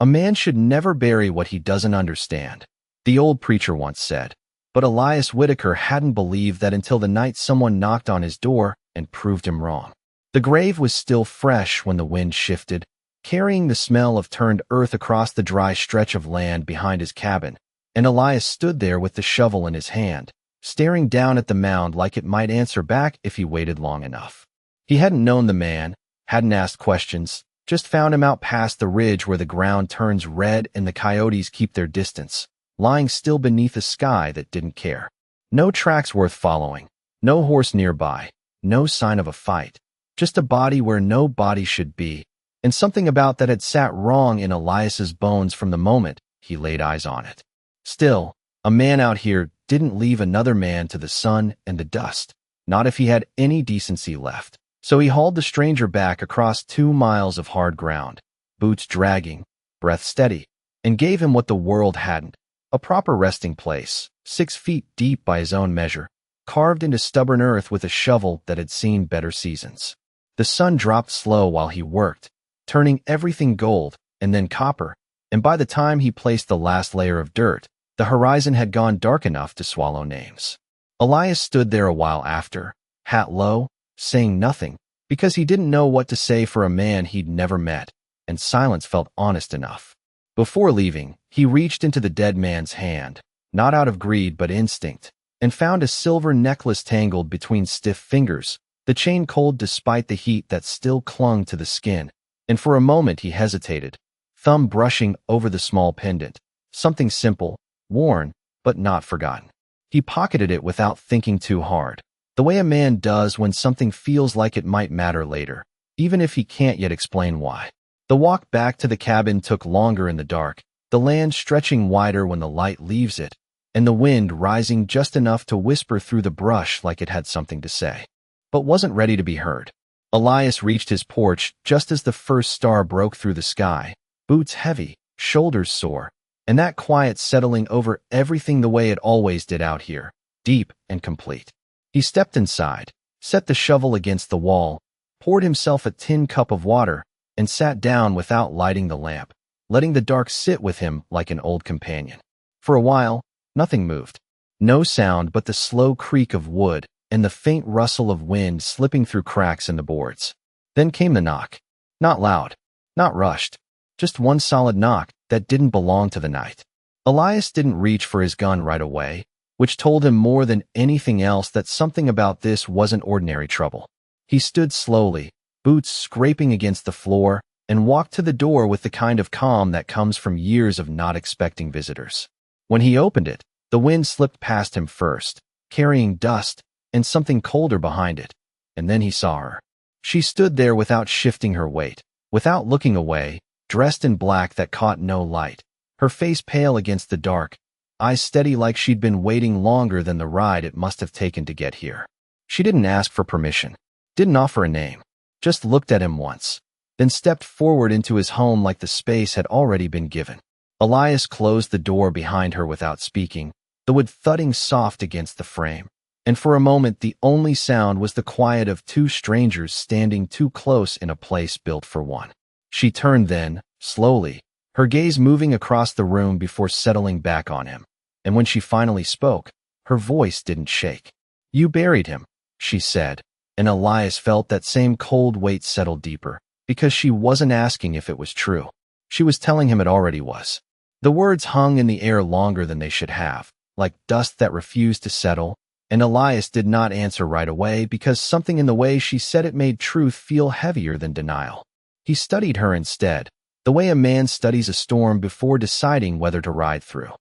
A man should never bury what he doesn't understand, the old preacher once said. But Elias Whitaker hadn't believed that until the night someone knocked on his door and proved him wrong. The grave was still fresh when the wind shifted, carrying the smell of turned earth across the dry stretch of land behind his cabin, and Elias stood there with the shovel in his hand, staring down at the mound like it might answer back if he waited long enough. He hadn't known the man, hadn't asked questions, just found him out past the ridge where the ground turns red and the coyotes keep their distance, lying still beneath a sky that didn't care. No tracks worth following, no horse nearby, no sign of a fight, just a body where no body should be, and something about that had sat wrong in Elias's bones from the moment he laid eyes on it. Still, a man out here didn't leave another man to the sun and the dust, not if he had any decency left. So he hauled the stranger back across 2 miles of hard ground, boots dragging, breath steady, and gave him what the world hadn't, a proper resting place, 6 feet deep by his own measure, carved into stubborn earth with a shovel that had seen better seasons. The sun dropped slow while he worked, turning everything gold and then copper, and by the time he placed the last layer of dirt, the horizon had gone dark enough to swallow names. Elias stood there a while after, hat low, saying nothing, because he didn't know what to say for a man he'd never met, and silence felt honest enough. Before leaving, he reached into the dead man's hand, not out of greed but instinct, and found a silver necklace tangled between stiff fingers, the chain cold despite the heat that still clung to the skin, and for a moment he hesitated, thumb brushing over the small pendant, something simple, worn, but not forgotten. He pocketed it without thinking too hard, the way a man does when something feels like it might matter later, even if he can't yet explain why. The walk back to the cabin took longer in the dark, the land stretching wider when the light leaves it, and the wind rising just enough to whisper through the brush like it had something to say, but wasn't ready to be heard. Elias reached his porch just as the first star broke through the sky, boots heavy, shoulders sore, and that quiet settling over everything the way it always did out here, deep and complete. He stepped inside, set the shovel against the wall, poured himself a tin cup of water, and sat down without lighting the lamp, letting the dark sit with him like an old companion. For a while, nothing moved. No sound but the slow creak of wood and the faint rustle of wind slipping through cracks in the boards. Then came the knock. Not loud, not rushed, just one solid knock that didn't belong to the night. Elias didn't reach for his gun right away, which told him more than anything else that something about this wasn't ordinary trouble. He stood slowly, boots scraping against the floor, and walked to the door with the kind of calm that comes from years of not expecting visitors. When he opened it, the wind slipped past him first, carrying dust and something colder behind it, and then he saw her. She stood there without shifting her weight, without looking away, dressed in black that caught no light, her face pale against the dark, eyes steady like she'd been waiting longer than the ride it must have taken to get here. She didn't ask for permission, didn't offer a name, just looked at him once, then stepped forward into his home like the space had already been given. Elias closed the door behind her without speaking, the wood thudding soft against the frame, and for a moment the only sound was the quiet of 2 strangers standing too close in a place built for one. She turned then, slowly, her gaze moving across the room before settling back on him, and when she finally spoke, her voice didn't shake. "You buried him," she said, and Elias felt that same cold weight settle deeper, because she wasn't asking if it was true. She was telling him it already was. The words hung in the air longer than they should have, like dust that refused to settle, and Elias did not answer right away because something in the way she said it made truth feel heavier than denial. He studied her instead, the way a man studies a storm before deciding whether to ride through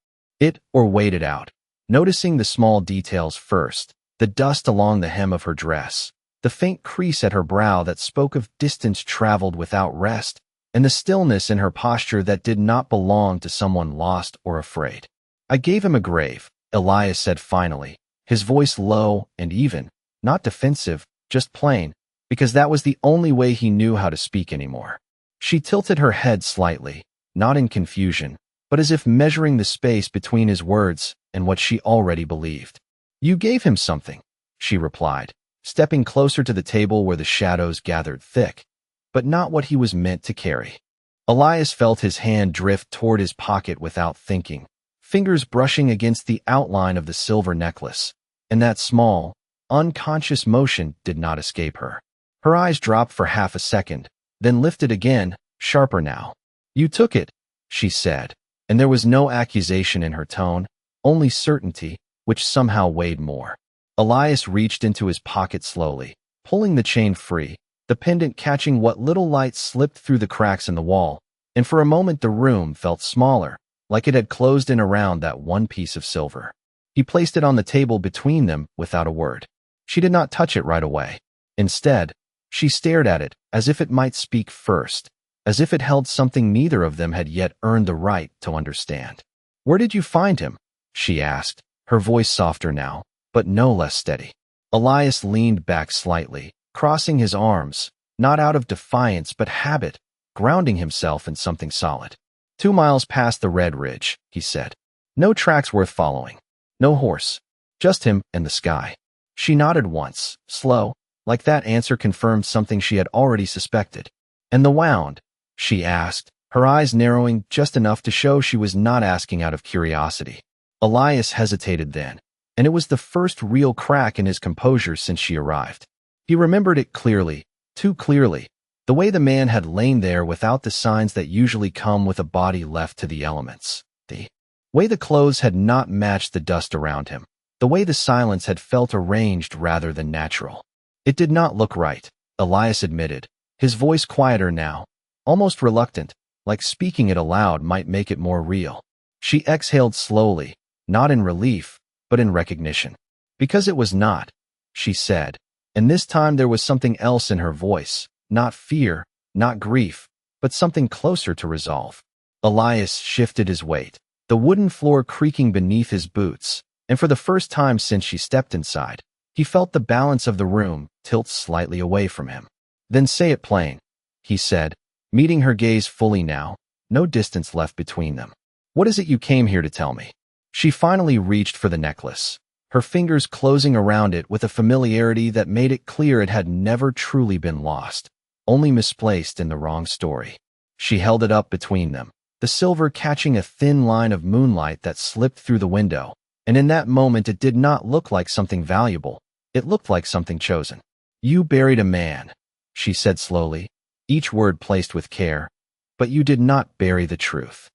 it or wait it out, noticing the small details first, the dust along the hem of her dress, the faint crease at her brow that spoke of distance traveled without rest, and the stillness in her posture that did not belong to someone lost or afraid. "I gave him a grave," Elias said finally, his voice low and even, not defensive, just plain, because that was the only way he knew how to speak anymore. She tilted her head slightly, not in confusion, but as if measuring the space between his words and what she already believed. "You gave him something," she replied, stepping closer to the table where the shadows gathered thick, "but not what he was meant to carry." Elias felt his hand drift toward his pocket without thinking, fingers brushing against the outline of the silver necklace, and that small, unconscious motion did not escape her. Her eyes dropped for half a second, then lifted again, sharper now. "You took it," she said, and there was no accusation in her tone, only certainty, which somehow weighed more. Elias reached into his pocket slowly, pulling the chain free, the pendant catching what little light slipped through the cracks in the wall, and for a moment the room felt smaller, like it had closed in around that one piece of silver. He placed it on the table between them without a word. She did not touch it right away. Instead, she stared at it as if it might speak first, as if it held something neither of them had yet earned the right to understand. "Where did you find him?" she asked, her voice softer now, but no less steady. Elias leaned back slightly, crossing his arms, not out of defiance but habit, grounding himself in something solid. 2 miles past the Red Ridge," he said. "No tracks worth following. No horse. Just him and the sky." She nodded once, slow, like that answer confirmed something she had already suspected. "And the wound?" she asked, her eyes narrowing just enough to show she was not asking out of curiosity. Elias hesitated then, and it was the first real crack in his composure since she arrived. He remembered it clearly, too clearly, the way the man had lain there without the signs that usually come with a body left to the elements. The way the clothes had not matched the dust around him, the way the silence had felt arranged rather than natural. It did not look right, Elias admitted, his voice quieter now, almost reluctant, like speaking it aloud might make it more real. She exhaled slowly, not in relief, but in recognition. "Because it was not," she said, and this time there was something else in her voice, not fear, not grief, but something closer to resolve. Elias shifted his weight, the wooden floor creaking beneath his boots, and for the first time since she stepped inside, he felt the balance of the room tilt slightly away from him. "Then say it plain," he said, meeting her gaze fully now, no distance left between them. "What is it you came here to tell me?" She finally reached for the necklace, her fingers closing around it with a familiarity that made it clear it had never truly been lost, only misplaced in the wrong story. She held it up between them, the silver catching a thin line of moonlight that slipped through the window, and in that moment it did not look like something valuable, it looked like something chosen. "You buried a man," she said slowly, each word placed with care, "but you did not bury the truth."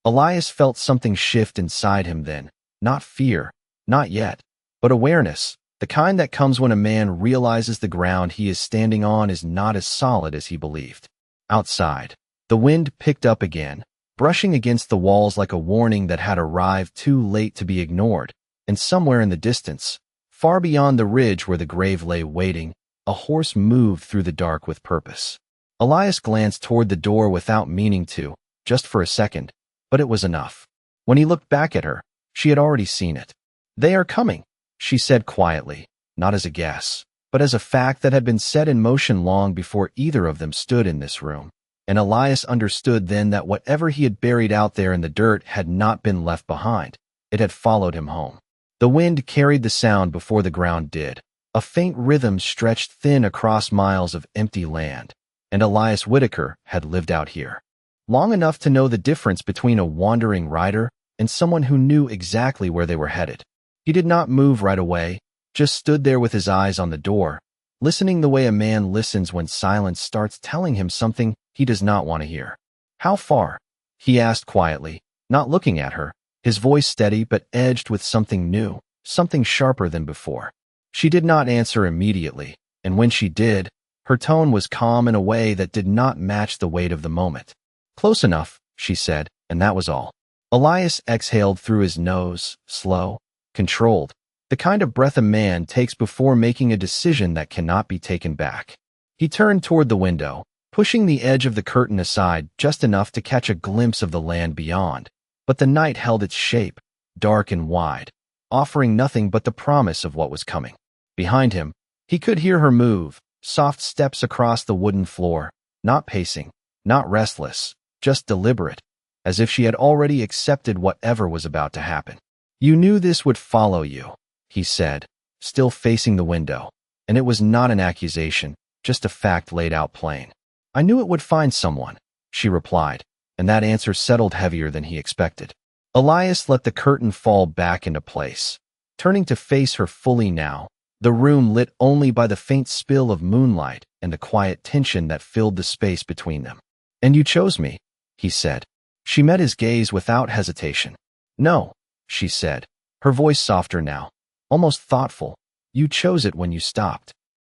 Elias felt something shift inside him then, not fear, not yet, but awareness, the kind that comes when a man realizes the ground he is standing on is not as solid as he believed. Outside, the wind picked up again, brushing against the walls like a warning that had arrived too late to be ignored, and somewhere in the distance, far beyond the ridge where the grave lay waiting, a horse moved through the dark with purpose. Elias glanced toward the door without meaning to, just for a second, but it was enough. When he looked back at her, she had already seen it. "They are coming," she said quietly, not as a guess, but as a fact that had been set in motion long before either of them stood in this room. And Elias understood then that whatever he had buried out there in the dirt had not been left behind. It had followed him home. The wind carried the sound before the ground did. A faint rhythm stretched thin across miles of empty land, and Elias Whitaker had lived out here long enough to know the difference between a wandering rider and someone who knew exactly where they were headed. He did not move right away, just stood there with his eyes on the door, listening the way a man listens when silence starts telling him something he does not want to hear. "How far?" he asked quietly, not looking at her, his voice steady but edged with something new, something sharper than before. She did not answer immediately, and when she did, her tone was calm in a way that did not match the weight of the moment. "Close enough," she said, and that was all. Elias exhaled through his nose, slow, controlled, the kind of breath a man takes before making a decision that cannot be taken back. He turned toward the window, pushing the edge of the curtain aside just enough to catch a glimpse of the land beyond, but the night held its shape, dark and wide, offering nothing but the promise of what was coming. Behind him, he could hear her move, soft steps across the wooden floor, not pacing, not restless, just deliberate, as if she had already accepted whatever was about to happen. "You knew this would follow you," he said, still facing the window, and it was not an accusation, just a fact laid out plain. "I knew it would find someone," she replied, and that answer settled heavier than he expected. Elias let the curtain fall back into place. Turning to face her fully now, the room lit only by the faint spill of moonlight and the quiet tension that filled the space between them. "And you chose me," he said. She met his gaze without hesitation. "No," she said, her voice softer now, almost thoughtful. "You chose it when you stopped."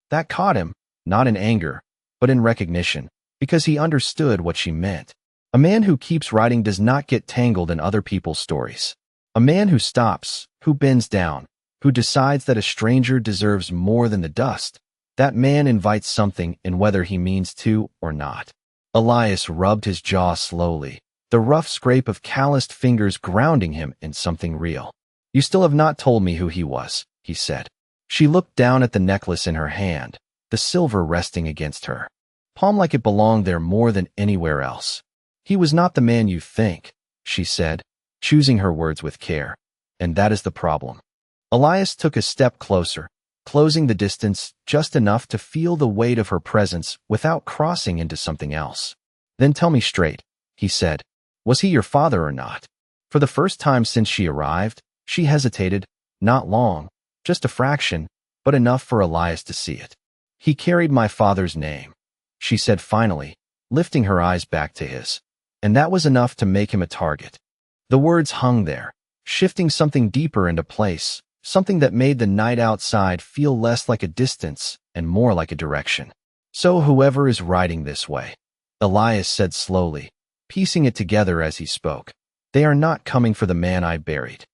That caught him, not in anger, but in recognition, because he understood what she meant. A man who keeps writing does not get tangled in other people's stories. A man who stops, who bends down, who decides that a stranger deserves more than the dust, that man invites something in whether he means to or not. Elias rubbed his jaw slowly, the rough scrape of calloused fingers grounding him in something real. "You still have not told me who he was," he said. She looked down at the necklace in her hand, the silver resting against her palm like it belonged there more than anywhere else. "He was not the man you think," she said, choosing her words with care. "And that is the problem." Elias took a step closer, closing the distance just enough to feel the weight of her presence without crossing into something else. "Then tell me straight," he said. "Was he your father or not?" For the first time since she arrived, she hesitated, not long, just a fraction, but enough for Elias to see it. "He carried my father's name," she said finally, lifting her eyes back to his. And that was enough to make him a target. The words hung there, shifting something deeper into place, something that made the night outside feel less like a distance and more like a direction. "So whoever is writing this way," Elias said slowly, piecing it together as he spoke, "they are not coming for the man I buried."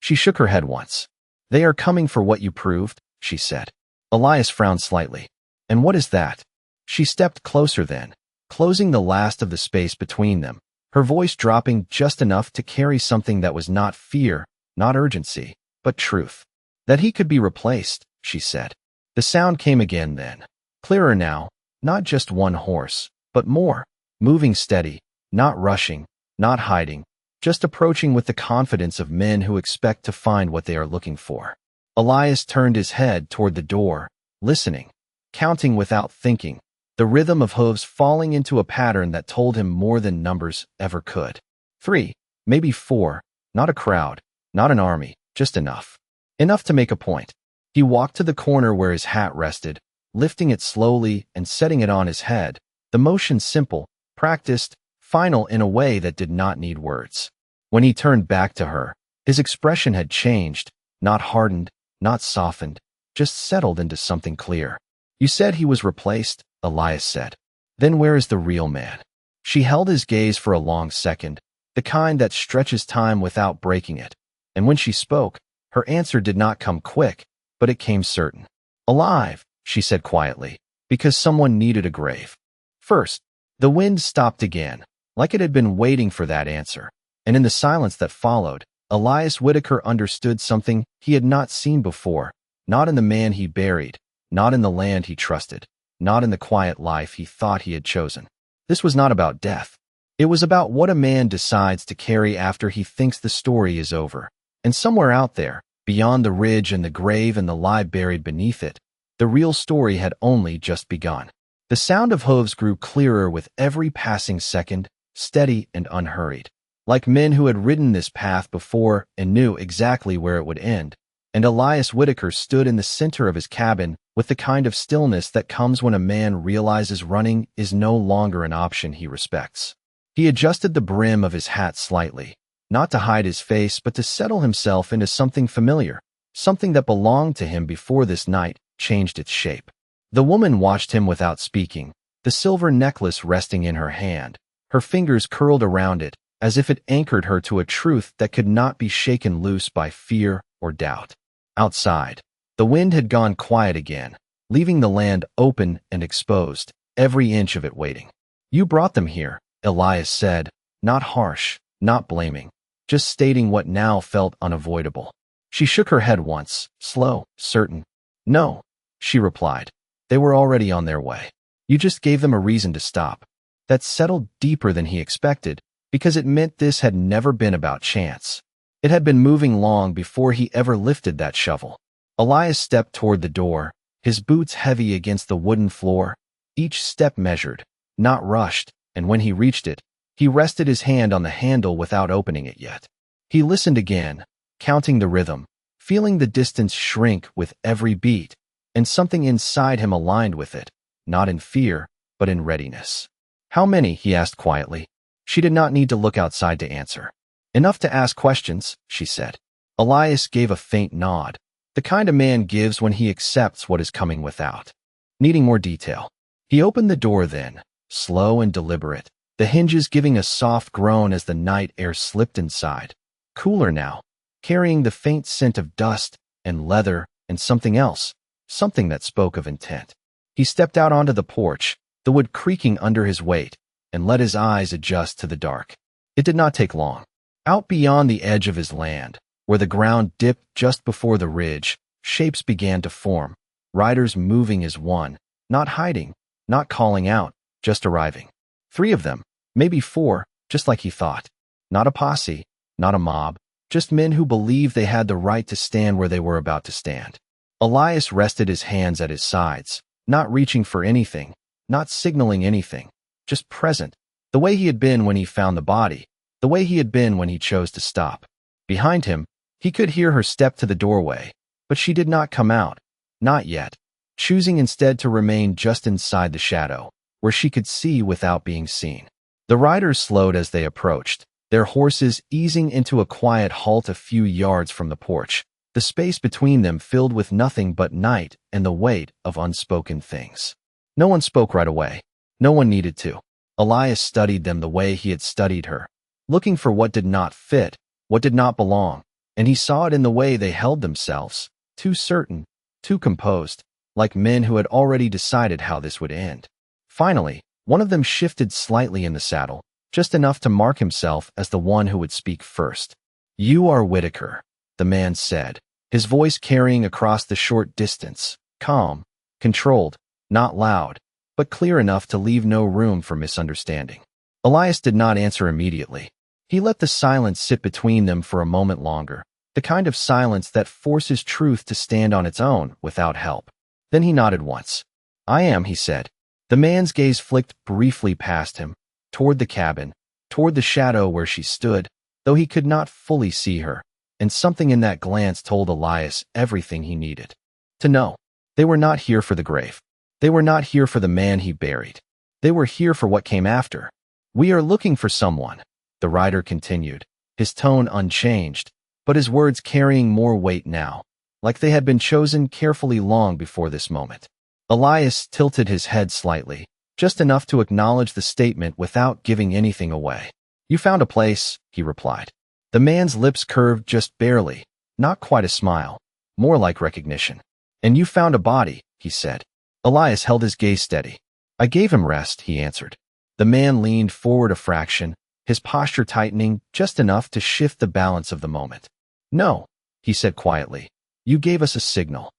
She shook her head once. "They are coming for what you proved," she said. Elias frowned slightly. "And what is that?" She stepped closer then, closing the last of the space between them, her voice dropping just enough to carry something that was not fear, not urgency, but truth. "That he could be replaced," she said. The sound came again then, clearer now, not just one horse, but more, moving steady, not rushing, not hiding, just approaching with the confidence of men who expect to find what they are looking for. Elias turned his head toward the door, listening, counting without thinking, the rhythm of hooves falling into a pattern that told him more than numbers ever could. 3, maybe 4, not a crowd, not an army, just enough. Enough to make a point. He walked to the corner where his hat rested, lifting it slowly and setting it on his head, the motion simple, practiced, final in a way that did not need words. When he turned back to her, his expression had changed, not hardened, not softened, just settled into something clear. "You said he was replaced," Elias said. "Then where is the real man?" She held his gaze for a long second, the kind that stretches time without breaking it. And when she spoke, her answer did not come quick, but it came certain. "Alive," she said quietly, "because someone needed a grave." First, the wind stopped again, like it had been waiting for that answer. And in the silence that followed, Elias Whitaker understood something he had not seen before, not in the man he buried, not in the land he trusted, not in the quiet life he thought he had chosen. This was not about death. It was about what a man decides to carry after he thinks the story is over. And somewhere out there, beyond the ridge and the grave and the lie buried beneath it, the real story had only just begun. The sound of hooves grew clearer with every passing second, steady and unhurried, like men who had ridden this path before and knew exactly where it would end. And Elias Whitaker stood in the center of his cabin with the kind of stillness that comes when a man realizes running is no longer an option he respects. He adjusted the brim of his hat slightly, not to hide his face but to settle himself into something familiar, something that belonged to him before this night changed its shape. The woman watched him without speaking, the silver necklace resting in her hand, her fingers curled around it, as if it anchored her to a truth that could not be shaken loose by fear or doubt. Outside, the wind had gone quiet again, leaving the land open and exposed, every inch of it waiting. "You brought them here," Elias said, not harsh, not blaming, just stating what now felt unavoidable. She shook her head once, slow, certain. "No," she replied. "They were already on their way. You just gave them a reason to stop." That settled deeper than he expected, because it meant this had never been about chance. It had been moving long before he ever lifted that shovel. Elias stepped toward the door, his boots heavy against the wooden floor, each step measured, not rushed, and when he reached it, he rested his hand on the handle without opening it yet. He listened again, counting the rhythm, feeling the distance shrink with every beat, and something inside him aligned with it, not in fear, but in readiness. How many? He asked quietly. She did not need to look outside to answer. Enough to ask questions, she said. Elias gave a faint nod, the kind a man gives when he accepts what is coming without. Needing more detail. He opened the door then, slow and deliberate, the hinges giving a soft groan as the night air slipped inside. Cooler now, carrying the faint scent of dust and leather and something else, something that spoke of intent. He stepped out onto the porch, the wood creaking under his weight, and let his eyes adjust to the dark. It did not take long. Out beyond the edge of his land, where the ground dipped just before the ridge, shapes began to form, riders moving as one, not hiding, not calling out, just arriving. 3 of them, maybe 4, just like he thought. Not a posse, not a mob, just men who believed they had the right to stand where they were about to stand. Elias rested his hands at his sides, not reaching for anything, not signaling anything, just present, the way he had been when he found the body, the way he had been when he chose to stop. Behind him, he could hear her step to the doorway, but she did not come out, not yet, choosing instead to remain just inside the shadow, where she could see without being seen. The riders slowed as they approached, their horses easing into a quiet halt a few yards from the porch, the space between them filled with nothing but night and the weight of unspoken things. No one spoke right away. No one needed to. Elias studied them the way he had studied her, looking for what did not fit, what did not belong, and he saw it in the way they held themselves, too certain, too composed, like men who had already decided how this would end. Finally, one of them shifted slightly in the saddle, just enough to mark himself as the one who would speak first. "You are Whitaker," the man said, his voice carrying across the short distance, calm, controlled, not loud, but clear enough to leave no room for misunderstanding. Elias did not answer immediately. He let the silence sit between them for a moment longer, the kind of silence that forces truth to stand on its own without help. Then he nodded once. "I am," he said. The man's gaze flicked briefly past him, toward the cabin, toward the shadow where she stood, though he could not fully see her, and something in that glance told Elias everything he needed to know. They were not here for the grave. They were not here for the man he buried. They were here for what came after. "We are looking for someone," the rider continued, his tone unchanged, but his words carrying more weight now, like they had been chosen carefully long before this moment. Elias tilted his head slightly, just enough to acknowledge the statement without giving anything away. "You found a place," he replied. The man's lips curved just barely, not quite a smile, more like recognition. "And you found a body," he said. Elias held his gaze steady. "I gave him rest," he answered. The man leaned forward a fraction, his posture tightening just enough to shift the balance of the moment. "No," he said quietly. "You gave us a signal."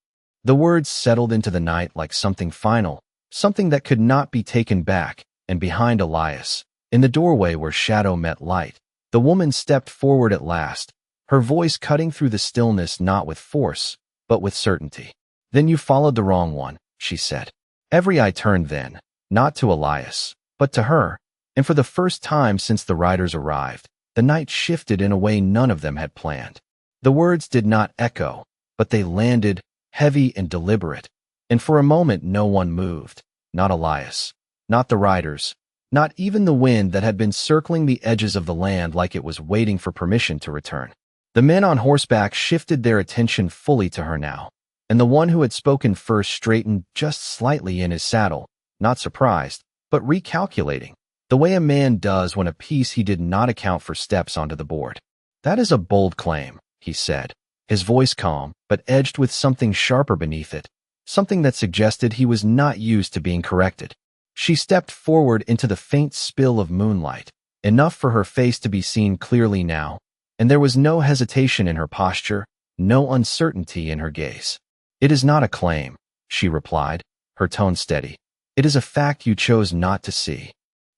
The words settled into the night like something final, something that could not be taken back, and behind Elias, in the doorway where shadow met light, the woman stepped forward at last, her voice cutting through the stillness not with force, but with certainty. "Then you followed the wrong one," she said. Every eye turned then, not to Elias, but to her, and for the first time since the riders arrived, the night shifted in a way none of them had planned. The words did not echo, but they landed, heavy and deliberate, and for a moment no one moved, not Elias, not the riders, not even the wind that had been circling the edges of the land like it was waiting for permission to return. The men on horseback shifted their attention fully to her now, and the one who had spoken first straightened just slightly in his saddle, not surprised, but recalculating, the way a man does when a piece he did not account for steps onto the board. "That is a bold claim," he said, his voice calm, but edged with something sharper beneath it, something that suggested he was not used to being corrected. She stepped forward into the faint spill of moonlight, enough for her face to be seen clearly now, and there was no hesitation in her posture, no uncertainty in her gaze. "It is not a claim," she replied, her tone steady. "It is a fact you chose not to see."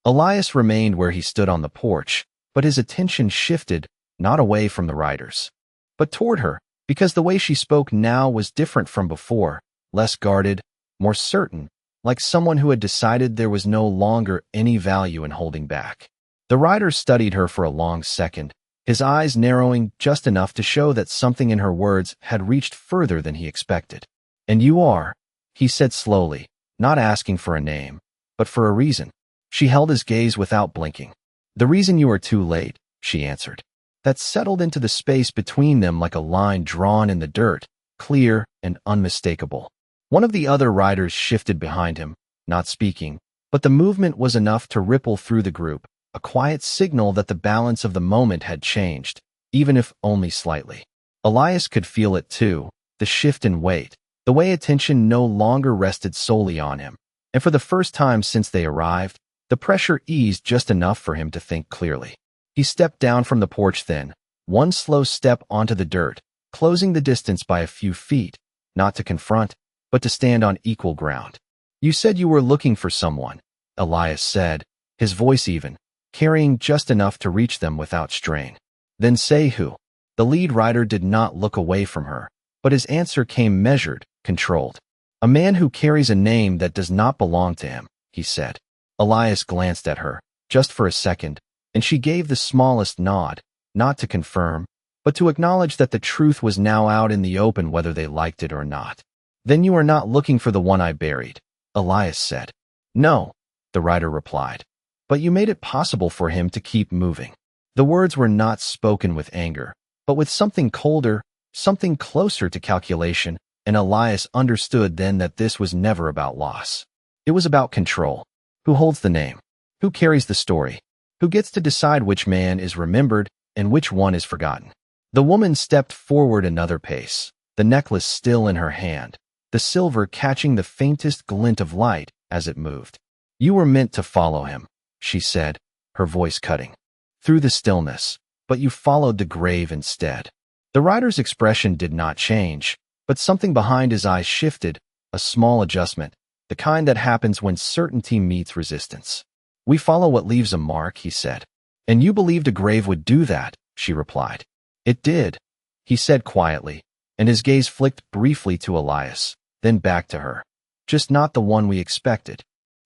Elias remained where he stood on the porch, but his attention shifted, not away from the riders, but toward her, because the way she spoke now was different from before, less guarded, more certain, like someone who had decided there was no longer any value in holding back. The rider studied her for a long second, his eyes narrowing just enough to show that something in her words had reached further than he expected. "And you are," he said slowly, not asking for a name, but for a reason. She held his gaze without blinking. "The reason you are too late," she answered. That settled into the space between them like a line drawn in the dirt, clear and unmistakable. One of the other riders shifted behind him, not speaking, but the movement was enough to ripple through the group, a quiet signal that the balance of the moment had changed, even if only slightly. Elias could feel it too, the shift in weight, the way attention no longer rested solely on him. And for the first time since they arrived, the pressure eased just enough for him to think clearly. He stepped down from the porch then, one slow step onto the dirt, closing the distance by a few feet, not to confront, but to stand on equal ground. "You said you were looking for someone," Elias said, his voice even, carrying just enough to reach them without strain. "Then say who." The lead rider did not look away from her, but his answer came measured, controlled. "A man who carries a name that does not belong to him," he said. Elias glanced at her, just for a second, and she gave the smallest nod, not to confirm, but to acknowledge that the truth was now out in the open whether they liked it or not. "Then you are not looking for the one I buried," Elias said. "No," the rider replied, "but you made it possible for him to keep moving." The words were not spoken with anger, but with something colder, something closer to calculation, and Elias understood then that this was never about loss. It was about control. Who holds the name? Who carries the story? Who gets to decide which man is remembered and which one is forgotten? The woman stepped forward another pace, the necklace still in her hand, the silver catching the faintest glint of light as it moved. "You were meant to follow him," she said, her voice cutting through the stillness, "but you followed the grave instead." The rider's expression did not change, but something behind his eyes shifted, a small adjustment, the kind that happens when certainty meets resistance. "We follow what leaves a mark," he said. "And you believed a grave would do that," she replied. "It did," he said quietly, and his gaze flicked briefly to Elias, then back to her. "Just not the one we expected."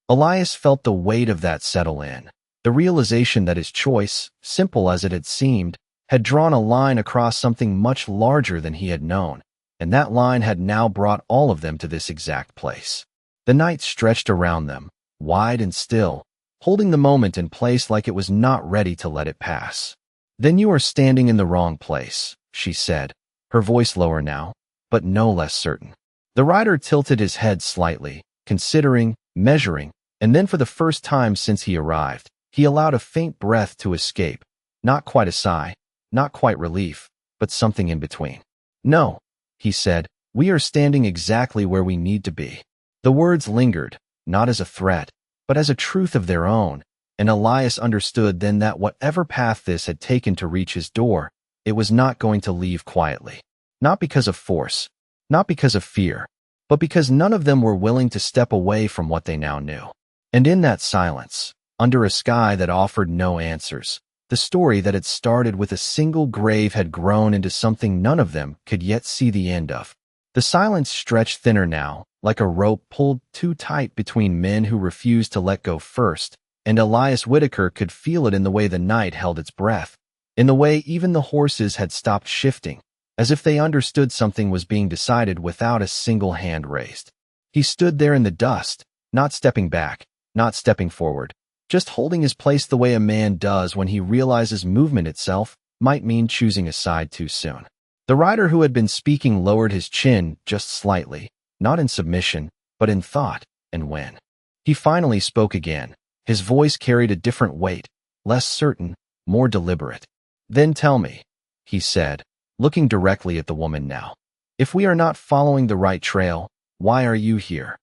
Elias felt the weight of that settle in, the realization that his choice, simple as it had seemed, had drawn a line across something much larger than he had known, and that line had now brought all of them to this exact place. The night stretched around them, wide and still, holding the moment in place like it was not ready to let it pass. "Then you are standing in the wrong place," she said, her voice lower now, but no less certain. The rider tilted his head slightly, considering, measuring, and then for the first time since he arrived, he allowed a faint breath to escape, not quite a sigh, not quite relief, but something in between. "No," he said, "we are standing exactly where we need to be." The words lingered, not as a threat, but as a truth of their own, and Elias understood then that whatever path this had taken to reach his door, it was not going to leave quietly. Not because of force, not because of fear, but because none of them were willing to step away from what they now knew. And in that silence, under a sky that offered no answers, the story that had started with a single grave had grown into something none of them could yet see the end of. The silence stretched thinner now, like a rope pulled too tight between men who refused to let go first, and Elias Whitaker could feel it in the way the night held its breath, in the way even the horses had stopped shifting, as if they understood something was being decided without a single hand raised. He stood there in the dust, not stepping back, not stepping forward, just holding his place the way a man does when he realizes movement itself might mean choosing a side too soon. The rider who had been speaking lowered his chin just slightly, not in submission, but in thought, and when he finally spoke again, his voice carried a different weight, less certain, more deliberate. "Then tell me," he said, looking directly at the woman now. "If we are not following the right trail, why are you here?"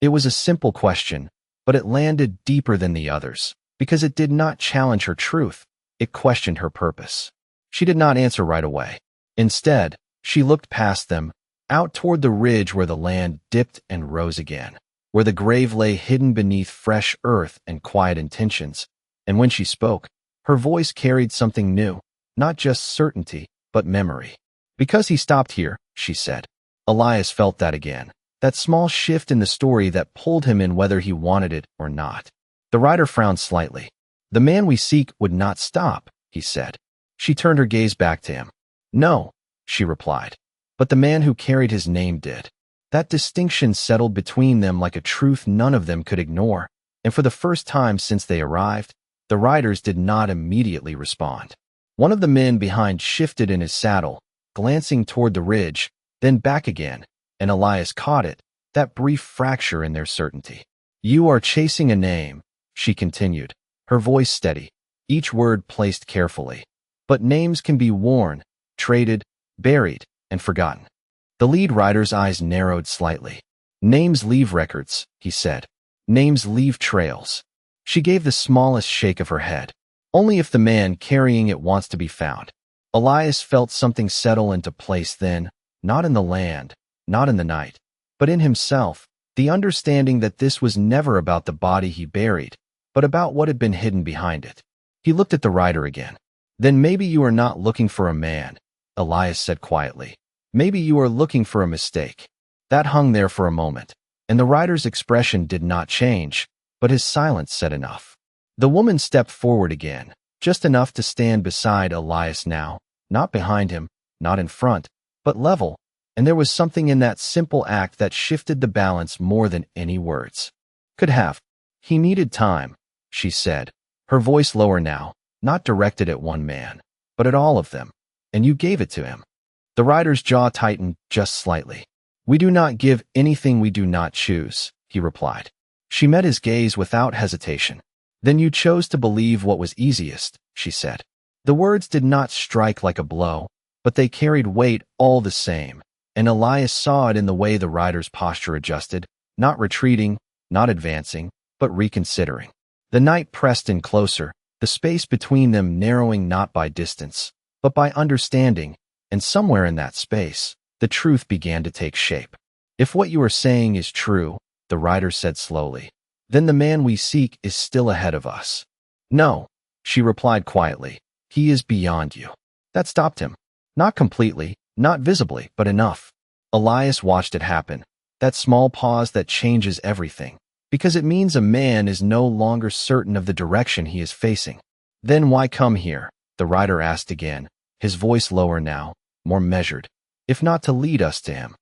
It was a simple question, but it landed deeper than the others, because it did not challenge her truth, it questioned her purpose. She did not answer right away. Instead, she looked past them, out toward the ridge where the land dipped and rose again, where the grave lay hidden beneath fresh earth and quiet intentions, and when she spoke, her voice carried something new, not just certainty, but memory. "Because he stopped here," she said. Elias felt that again, That small shift in the story that pulled him in whether he wanted it or not. The rider frowned slightly. "The man we seek would not stop," he said. She turned her gaze back to him. "No," she replied. "But the man who carried his name did." That distinction settled between them like a truth none of them could ignore, and for the first time since they arrived, the riders did not immediately respond. One of the men behind shifted in his saddle, glancing toward the ridge, then back again, and Elias caught it, that brief fracture in their certainty. "You are chasing a name," she continued, her voice steady, each word placed carefully. "But names can be worn, traded, buried, and forgotten." The lead rider's eyes narrowed slightly. "Names leave records," he said. "Names leave trails." She gave the smallest shake of her head. "Only if the man carrying it wants to be found." Elias felt something settle into place then, not in the land, not in the night, but in himself, the understanding that this was never about the body he buried, but about what had been hidden behind it. He looked at the rider again. "Then maybe you are not looking for a man," Elias said quietly. "Maybe you are looking for a mistake." That hung there for a moment, and the rider's expression did not change, but his silence said enough. The woman stepped forward again, just enough to stand beside Elias now, not behind him, not in front, but level, and there was something in that simple act that shifted the balance more than any words could have. "He needed time," she said, her voice lower now, not directed at one man, but at all of them, "and you gave it to him." The rider's jaw tightened just slightly. "We do not give anything we do not choose," he replied. She met his gaze without hesitation. "Then you chose to believe what was easiest," she said. The words did not strike like a blow, but they carried weight all the same, and Elias saw it in the way the rider's posture adjusted, not retreating, not advancing, but reconsidering. The night pressed in closer, the space between them narrowing not by distance, but by understanding, and somewhere in that space, the truth began to take shape. "If what you are saying is true," the rider said slowly, "then the man we seek is still ahead of us." "No," she replied quietly, "he is beyond you." That stopped him. Not completely, not visibly, but enough. Elias watched it happen, that small pause that changes everything, because it means a man is no longer certain of the direction he is facing. "Then why come here?" the rider asked again, his voice lower now, more measured, "if not to lead us to him?"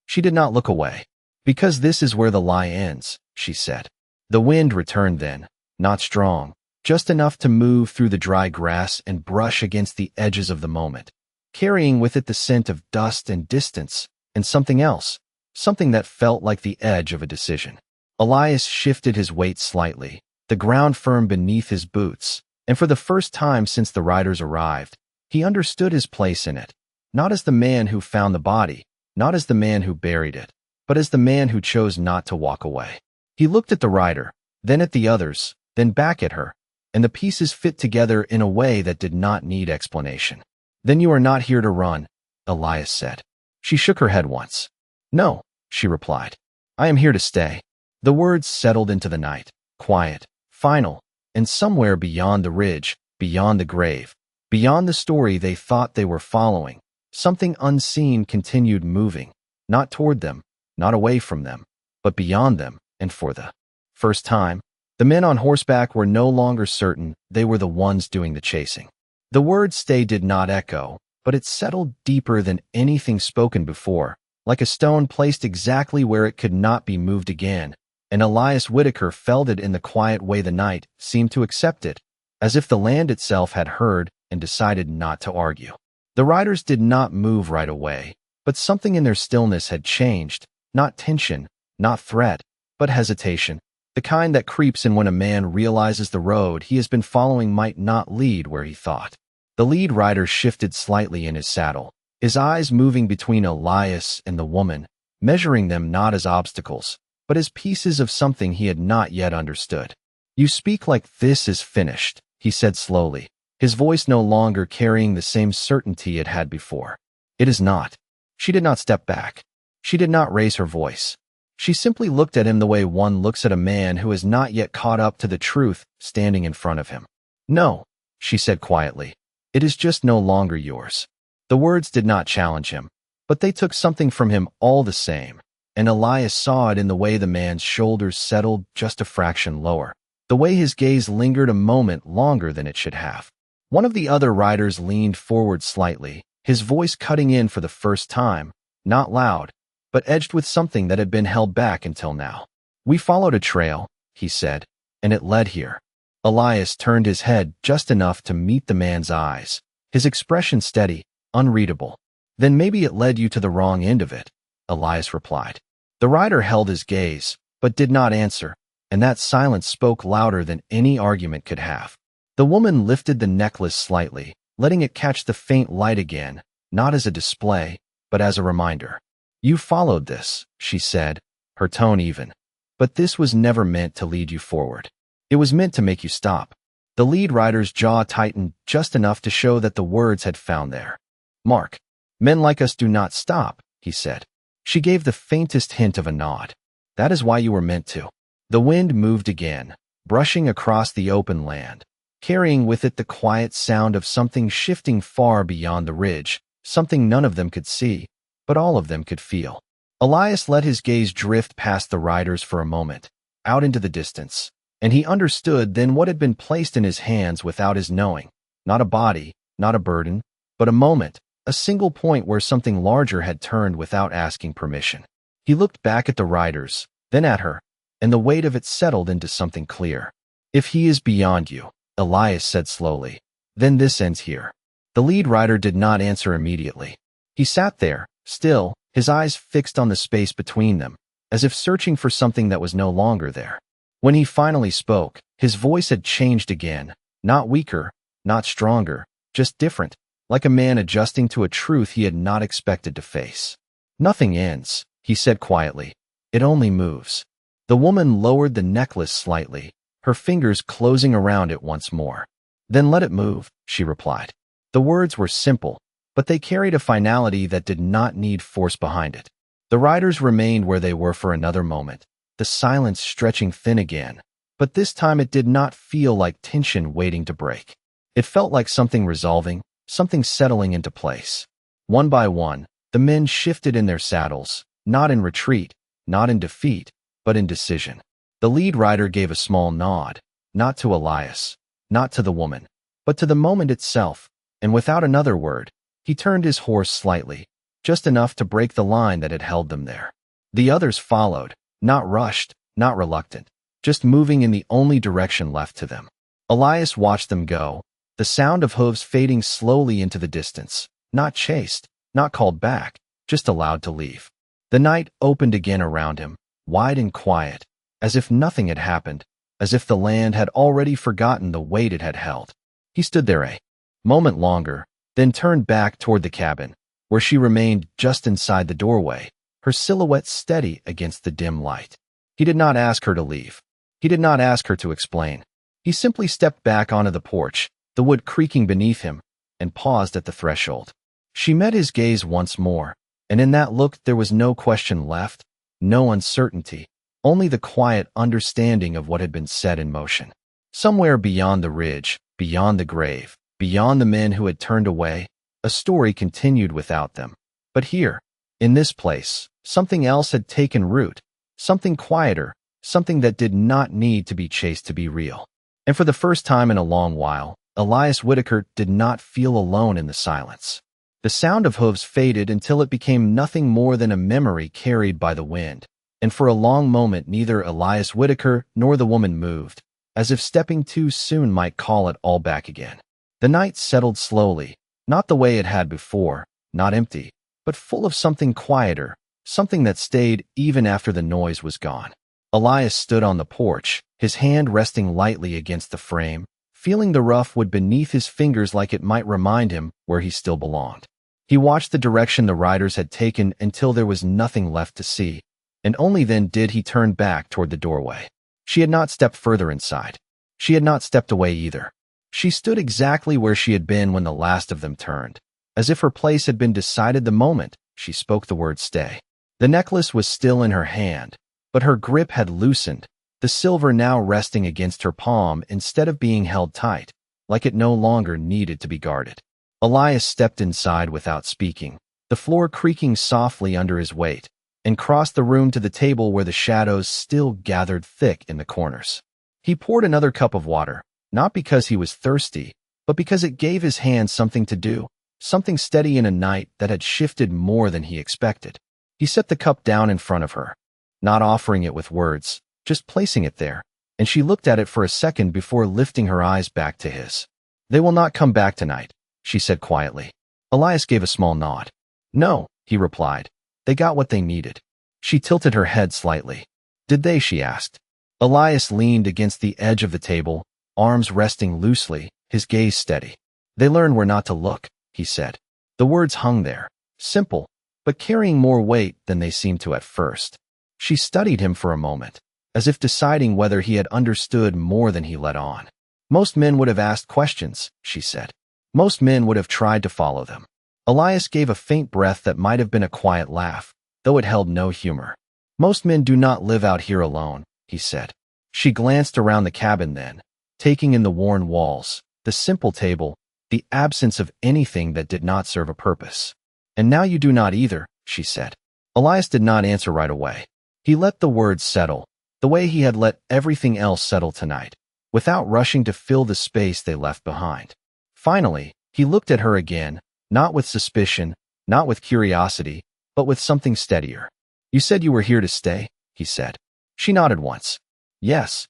She did not look away. "Because this is where the lie ends," she said. The wind returned then, not strong, just enough to move through the dry grass and brush against the edges of the moment, carrying with it the scent of dust and distance, and something else, something that felt like the edge of a decision. Elias shifted his weight slightly, the ground firm beneath his boots, and for the first time since the riders arrived, he understood his place in it, not as the man who found the body, not as the man who buried it, but as the man who chose not to walk away. He looked at the rider, then at the others, then back at her, and the pieces fit together in a way that did not need explanation. "Then you are not here to run," Elias said. She shook her head once. "No," she replied. "I am here to stay." The words settled into the night, quiet, final, and somewhere beyond the ridge, beyond the grave, beyond the story they thought they were following, something unseen continued moving, not toward them, not away from them, but beyond them, and for the first time, the men on horseback were no longer certain they were the ones doing the chasing. The word "stay" did not echo, but it settled deeper than anything spoken before, like a stone placed exactly where it could not be moved again, and Elias Whitaker felt it in the quiet way the night seemed to accept it, as if the land itself had heard and decided not to argue. The riders did not move right away, but something in their stillness had changed, not tension, not threat, but hesitation, the kind that creeps in when a man realizes the road he has been following might not lead where he thought. The lead rider shifted slightly in his saddle, his eyes moving between Elias and the woman, measuring them not as obstacles, but as pieces of something he had not yet understood. "You speak like this is finished," he said slowly, his voice no longer carrying the same certainty it had before. "It is not." She did not step back. She did not raise her voice. She simply looked at him the way one looks at a man who has not yet caught up to the truth standing in front of him. "No," she said quietly, "it is just no longer yours." The words did not challenge him, but they took something from him all the same. and Elias saw it in the way the man's shoulders settled just a fraction lower, the way his gaze lingered a moment longer than it should have. One of the other riders leaned forward slightly, his voice cutting in for the first time, not loud, but edged with something that had been held back until now. "We followed a trail," he said, "and it led here." Elias turned his head just enough to meet the man's eyes, his expression steady, unreadable. "Then maybe it led you to the wrong end of it," Elias replied. The rider held his gaze, but did not answer, and that silence spoke louder than any argument could have. The woman lifted the necklace slightly, letting it catch the faint light again, not as a display, but as a reminder. "You followed this," she said, her tone even. "But this was never meant to lead you forward. It was meant to make you stop." The lead rider's jaw tightened just enough to show that the words had found their mark. "Men like us do not stop," he said. She gave the faintest hint of a nod. "That is why you were meant to." The wind moved again, brushing across the open land, carrying with it the quiet sound of something shifting far beyond the ridge, something none of them could see, but all of them could feel. Elias let his gaze drift past the riders for a moment, out into the distance, and he understood then what had been placed in his hands without his knowing. Not a body, not a burden, but a moment, a single point where something larger had turned without asking permission. He looked back at the riders, then at her, and the weight of it settled into something clear. "If he is beyond you," Elias said slowly, "then this ends here." The lead rider did not answer immediately. He sat there, still, his eyes fixed on the space between them, as if searching for something that was no longer there. When he finally spoke, his voice had changed again, not weaker, not stronger, just different, like a man adjusting to a truth he had not expected to face. "Nothing ends," he said quietly. "It only moves." The woman lowered the necklace slightly, her fingers closing around it once more. "Then let it move," she replied. The words were simple, but they carried a finality that did not need force behind it. The riders remained where they were for another moment, the silence stretching thin again, but this time it did not feel like tension waiting to break. It felt like something resolving, something settling into place. One by one, the men shifted in their saddles, not in retreat, not in defeat, but in decision. The lead rider gave a small nod, not to Elias, not to the woman, but to the moment itself, and without another word, he turned his horse slightly, just enough to break the line that had held them there. The others followed, not rushed, not reluctant, just moving in the only direction left to them. Elias watched them go, the sound of hooves fading slowly into the distance, not chased, not called back, just allowed to leave. The night opened again around him, wide and quiet, as if nothing had happened, as if the land had already forgotten the weight it had held. He stood there a moment longer, then turned back toward the cabin, where she remained just inside the doorway, her silhouette steady against the dim light. He did not ask her to leave. He did not ask her to explain. He simply stepped back onto the porch, the wood creaking beneath him, and paused at the threshold. She met his gaze once more, and in that look there was no question left, no uncertainty, only the quiet understanding of what had been set in motion. Somewhere beyond the ridge, beyond the grave, beyond the men who had turned away, a story continued without them. But here, in this place, something else had taken root, something quieter, something that did not need to be chased to be real. And for the first time in a long while, Elias Whitaker did not feel alone in the silence. The sound of hooves faded until it became nothing more than a memory carried by the wind, and for a long moment neither Elias Whitaker nor the woman moved, as if stepping too soon might call it all back again. The night settled slowly, not the way it had before, not empty, but full of something quieter, something that stayed even after the noise was gone. Elias stood on the porch, his hand resting lightly against the frame, feeling the rough wood beneath his fingers like it might remind him where he still belonged. He watched the direction the riders had taken until there was nothing left to see, and only then did he turn back toward the doorway. She had not stepped further inside. She had not stepped away either. She stood exactly where she had been when the last of them turned, as if her place had been decided the moment she spoke the word stay. The necklace was still in her hand, but her grip had loosened, the silver now resting against her palm instead of being held tight, like it no longer needed to be guarded. Elias stepped inside without speaking, the floor creaking softly under his weight, and crossed the room to the table where the shadows still gathered thick in the corners. He poured another cup of water, not because he was thirsty, but because it gave his hands something to do, something steady in a night that had shifted more than he expected. He set the cup down in front of her, not offering it with words, just placing it there, and she looked at it for a second before lifting her eyes back to his. "They will not come back tonight," she said quietly. Elias gave a small nod. "No," he replied. "They got what they needed." She tilted her head slightly. "Did they?" she asked. Elias leaned against the edge of the table, arms resting loosely, his gaze steady. "They learned where not to look," he said. The words hung there, simple, but carrying more weight than they seemed to at first. She studied him for a moment, as if deciding whether he had understood more than he let on. "Most men would have asked questions," she said. "Most men would have tried to follow them." Elias gave a faint breath that might have been a quiet laugh, though it held no humor. "Most men do not live out here alone," he said. She glanced around the cabin then, taking in the worn walls, the simple table, the absence of anything that did not serve a purpose. "And now you do not either," she said. Elias did not answer right away. He let the words settle, the way he had let everything else settle tonight, without rushing to fill the space they left behind. Finally, he looked at her again, not with suspicion, not with curiosity, but with something steadier. "You said you were here to stay," he said. She nodded once. "Yes."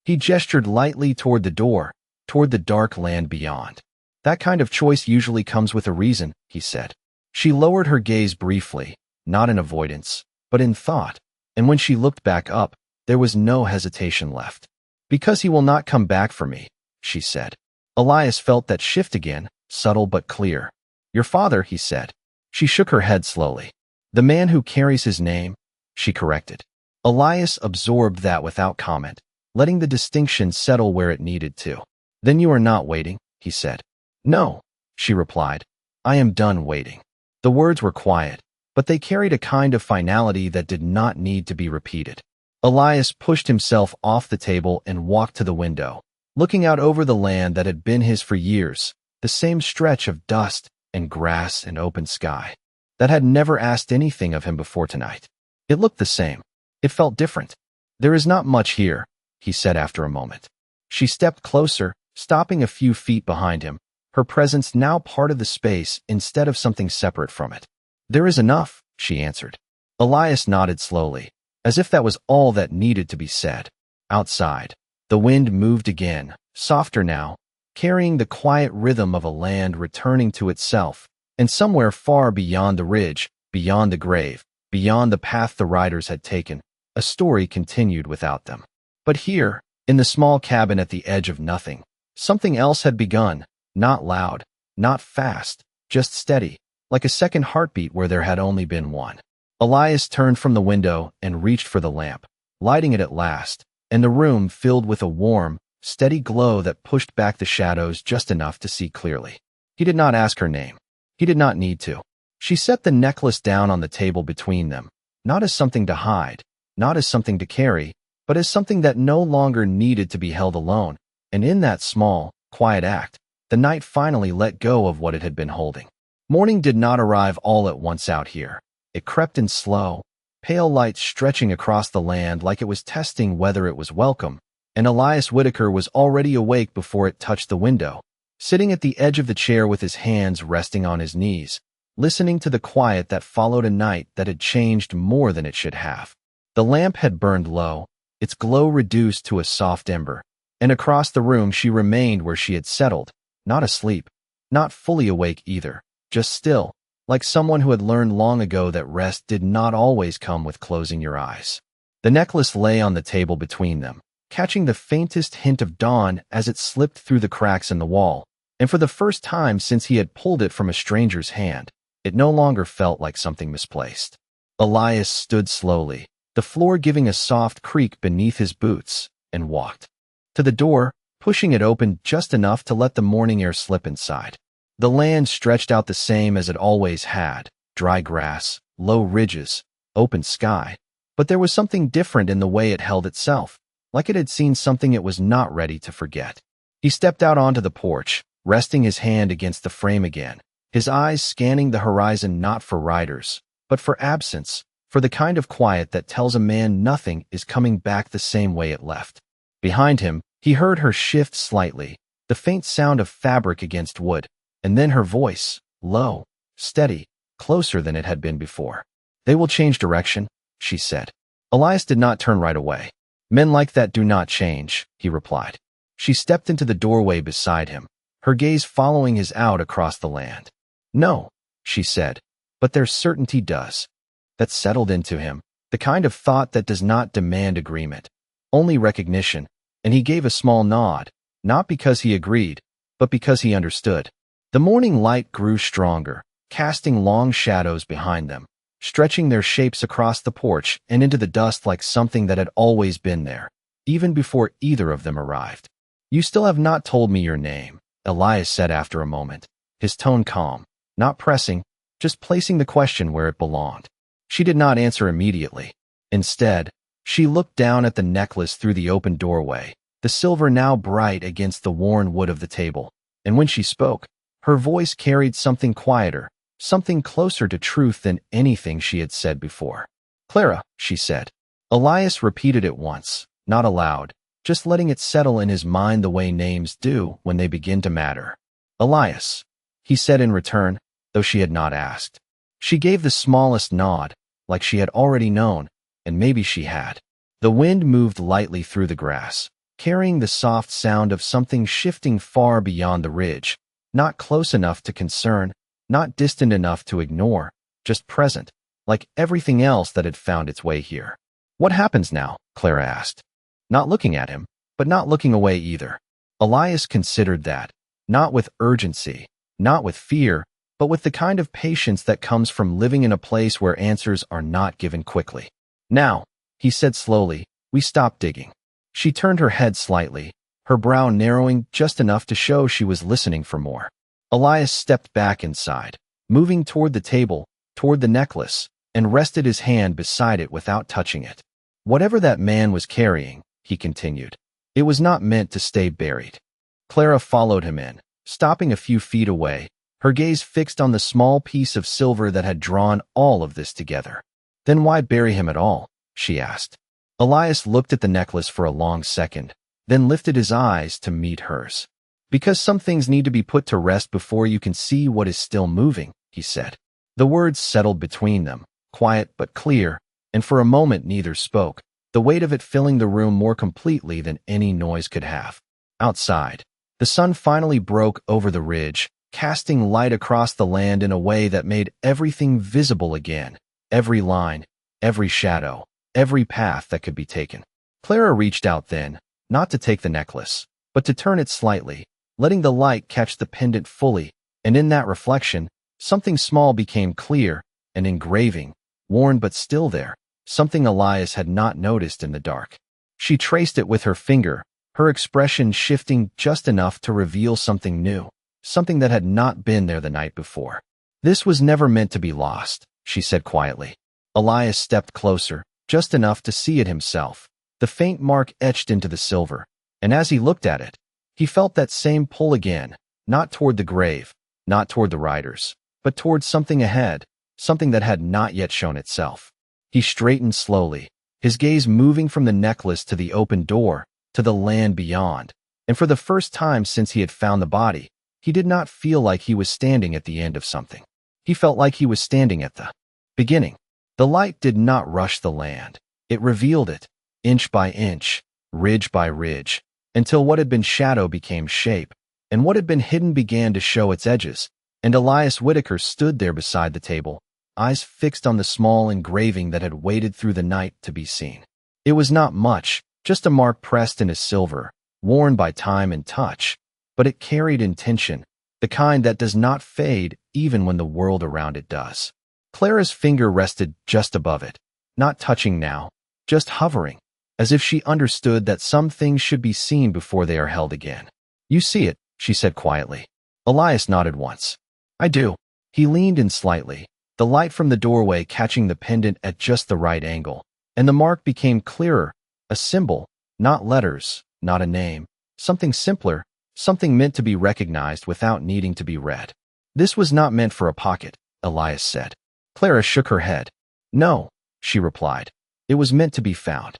He gestured lightly toward the door, toward the dark land beyond. "That kind of choice usually comes with a reason," he said. She lowered her gaze briefly, not in avoidance, but in thought, and when she looked back up, there was no hesitation left. "Because he will not come back for me," she said. Elias felt that shift again, subtle but clear. "Your father," he said. She shook her head slowly. "The man who carries his name," she corrected. Elias absorbed that without comment, letting the distinction settle where it needed to. "Then you are not waiting," he said. "No," she replied. "I am done waiting." The words were quiet, but they carried a kind of finality that did not need to be repeated. Elias pushed himself off the table and walked to the window, looking out over the land that had been his for years, the same stretch of dust and grass and open sky that had never asked anything of him before tonight. It looked the same. It felt different. "There is not much here," he said after a moment. She stepped closer, stopping a few feet behind him, her presence now part of the space instead of something separate from it. "There is enough," she answered. Elias nodded slowly, as if that was all that needed to be said. Outside, the wind moved again, softer now, carrying the quiet rhythm of a land returning to itself, and somewhere far beyond the ridge, beyond the grave, beyond the path the riders had taken, a story continued without them. But here, in the small cabin at the edge of nothing, something else had begun, not loud, not fast, just steady, like a second heartbeat where there had only been one. Elias turned from the window and reached for the lamp, lighting it at last, and the room filled with a warm, steady glow that pushed back the shadows just enough to see clearly. He did not ask her name. He did not need to. She set the necklace down on the table between them, not as something to hide, not as something to carry, but as something that no longer needed to be held alone, and in that small, quiet act, the night finally let go of what it had been holding. Morning did not arrive all at once out here. It crept in slow, pale light stretching across the land like it was testing whether it was welcome, and Elias Whitaker was already awake before it touched the window, sitting at the edge of the chair with his hands resting on his knees, listening to the quiet that followed a night that had changed more than it should have. The lamp had burned low, its glow reduced to a soft ember, and across the room she remained where she had settled, not asleep, not fully awake either, just still, like someone who had learned long ago that rest did not always come with closing your eyes. The necklace lay on the table between them, catching the faintest hint of dawn as it slipped through the cracks in the wall, and for the first time since he had pulled it from a stranger's hand, it no longer felt like something misplaced. Elias stood slowly, the floor giving a soft creak beneath his boots, and walked to the door, pushing it open just enough to let the morning air slip inside. The land stretched out the same as it always had, dry grass, low ridges, open sky, but there was something different in the way it held itself, like it had seen something it was not ready to forget. He stepped out onto the porch, resting his hand against the frame again, his eyes scanning the horizon not for riders, but for absence, for the kind of quiet that tells a man nothing is coming back the same way it left. Behind him, he heard her shift slightly, the faint sound of fabric against wood, and then her voice, low, steady, closer than it had been before. "They will change direction," she said. Elias did not turn right away. "Men like that do not change," he replied. She stepped into the doorway beside him, her gaze following his out across the land. "No," she said, "but their certainty does." That settled into him, the kind of thought that does not demand agreement, only recognition, and he gave a small nod, not because he agreed, but because he understood. The morning light grew stronger, casting long shadows behind them, stretching their shapes across the porch and into the dust like something that had always been there, even before either of them arrived. "You still have not told me your name," Elias said after a moment, his tone calm, not pressing, just placing the question where it belonged. She did not answer immediately. Instead, she looked down at the necklace through the open doorway, the silver now bright against the worn wood of the table, and when she spoke, her voice carried something quieter, something closer to truth than anything she had said before. "Clara," she said. Elias repeated it once, not aloud, just letting it settle in his mind the way names do when they begin to matter. "Elias," he said in return, though she had not asked. She gave the smallest nod, like she had already known, and maybe she had. The wind moved lightly through the grass, carrying the soft sound of something shifting far beyond the ridge, not close enough to concern, not distant enough to ignore, just present, like everything else that had found its way here. "What happens now?" Clara asked. Not looking at him, but not looking away either. Elias considered that, not with urgency, not with fear, but with the kind of patience that comes from living in a place where answers are not given quickly. "Now," he said slowly, "we stop digging." She turned her head slightly, her brow narrowing just enough to show she was listening for more. Elias stepped back inside, moving toward the table, toward the necklace, and rested his hand beside it without touching it. "Whatever that man was carrying," he continued, "it was not meant to stay buried." Clara followed him in, stopping a few feet away, her gaze fixed on the small piece of silver that had drawn all of this together. "Then why bury him at all?" she asked. Elias looked at the necklace for a long second, then lifted his eyes to meet hers. "Because some things need to be put to rest before you can see what is still moving," he said. The words settled between them, quiet but clear, and for a moment neither spoke, the weight of it filling the room more completely than any noise could have. Outside, the sun finally broke over the ridge, casting light across the land in a way that made everything visible again, every line, every shadow, every path that could be taken. Clara reached out then, not to take the necklace, but to turn it slightly, letting the light catch the pendant fully, and in that reflection, something small became clear, an engraving, worn but still there, something Elias had not noticed in the dark. She traced it with her finger, her expression shifting just enough to reveal something new, something that had not been there the night before. "This was never meant to be lost," she said quietly. Elias stepped closer, just enough to see it himself, the faint mark etched into the silver, and as he looked at it, he felt that same pull again, not toward the grave, not toward the riders, but toward something ahead, something that had not yet shown itself. He straightened slowly, his gaze moving from the necklace to the open door, to the land beyond, and for the first time since he had found the body, he did not feel like he was standing at the end of something. He felt like he was standing at the beginning. The light did not rush the land. It revealed it, inch by inch, ridge by ridge, until what had been shadow became shape, and what had been hidden began to show its edges, and Elias Whitaker stood there beside the table, eyes fixed on the small engraving that had waited through the night to be seen. It was not much, just a mark pressed in a silver, worn by time and touch, but it carried intention, the kind that does not fade even when the world around it does. Clara's finger rested just above it, not touching now, just hovering, as if she understood that some things should be seen before they are held again. "You see it," she said quietly. Elias nodded once. "I do." He leaned in slightly, the light from the doorway catching the pendant at just the right angle, and the mark became clearer, a symbol, not letters, not a name, something simpler, something meant to be recognized without needing to be read. "This was not meant for a pocket," Elias said. Clara shook her head. "No, she replied. It was meant to be found.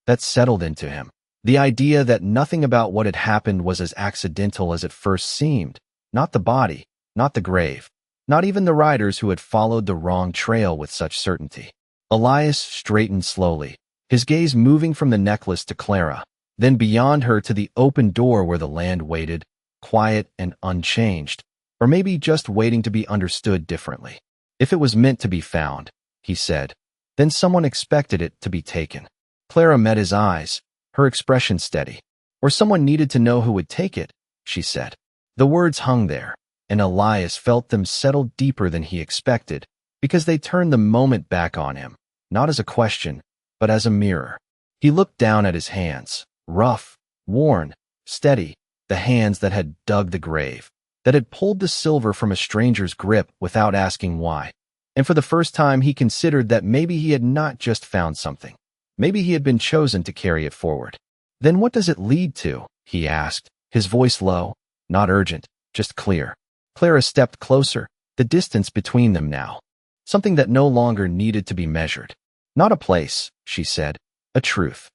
That settled into him. The idea that nothing about what had happened was as accidental as it first seemed. Not the body, not the grave, not even the riders who had followed the wrong trail with such certainty. Elias straightened slowly, his gaze moving from the necklace to Clara, then beyond her to the open door where the land waited, quiet and unchanged, or maybe just waiting to be understood differently. If it was meant to be found, he said, then someone expected it to be taken. Clara met his eyes, her expression steady. Or someone needed to know who would take it, she said. The words hung there, and Elias felt them settle deeper than he expected, because they turned the moment back on him, not as a question, but as a mirror. He looked down at his hands, rough, worn, steady, the hands that had dug the grave, that had pulled the silver from a stranger's grip without asking why. And for the first time he considered that maybe he had not just found something. Maybe he had been chosen to carry it forward. Then what does it lead to? He asked, his voice low, not urgent, just clear. Clara stepped closer, the distance between them now. Something that no longer needed to be measured. Not a place, she said, a truth.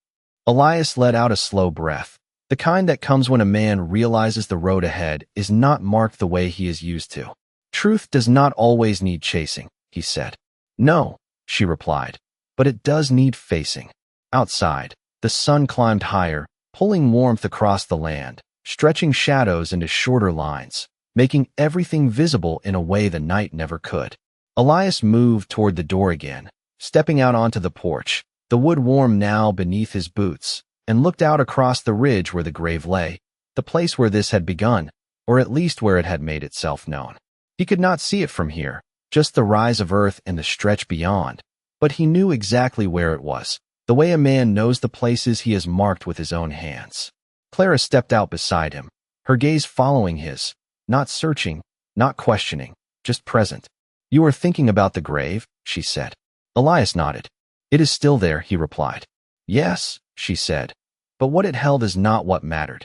Elias let out a slow breath, the kind that comes when a man realizes the road ahead is not marked the way he is used to. Truth does not always need chasing, he said. No, she replied, but it does need facing. Outside, the sun climbed higher, pulling warmth across the land, stretching shadows into shorter lines, making everything visible in a way the night never could. Elias moved toward the door again, stepping out onto the porch, the wood warm now beneath his boots, and looked out across the ridge where the grave lay, the place where this had begun, or at least where it had made itself known. He could not see it from here, just the rise of earth and the stretch beyond, but he knew exactly where it was, the way a man knows the places he has marked with his own hands. Clara stepped out beside him, her gaze following his, not searching, not questioning, just present. You are thinking about the grave, she said. Elias nodded. It is still there, he replied. Yes, she said, but what it held is not what mattered.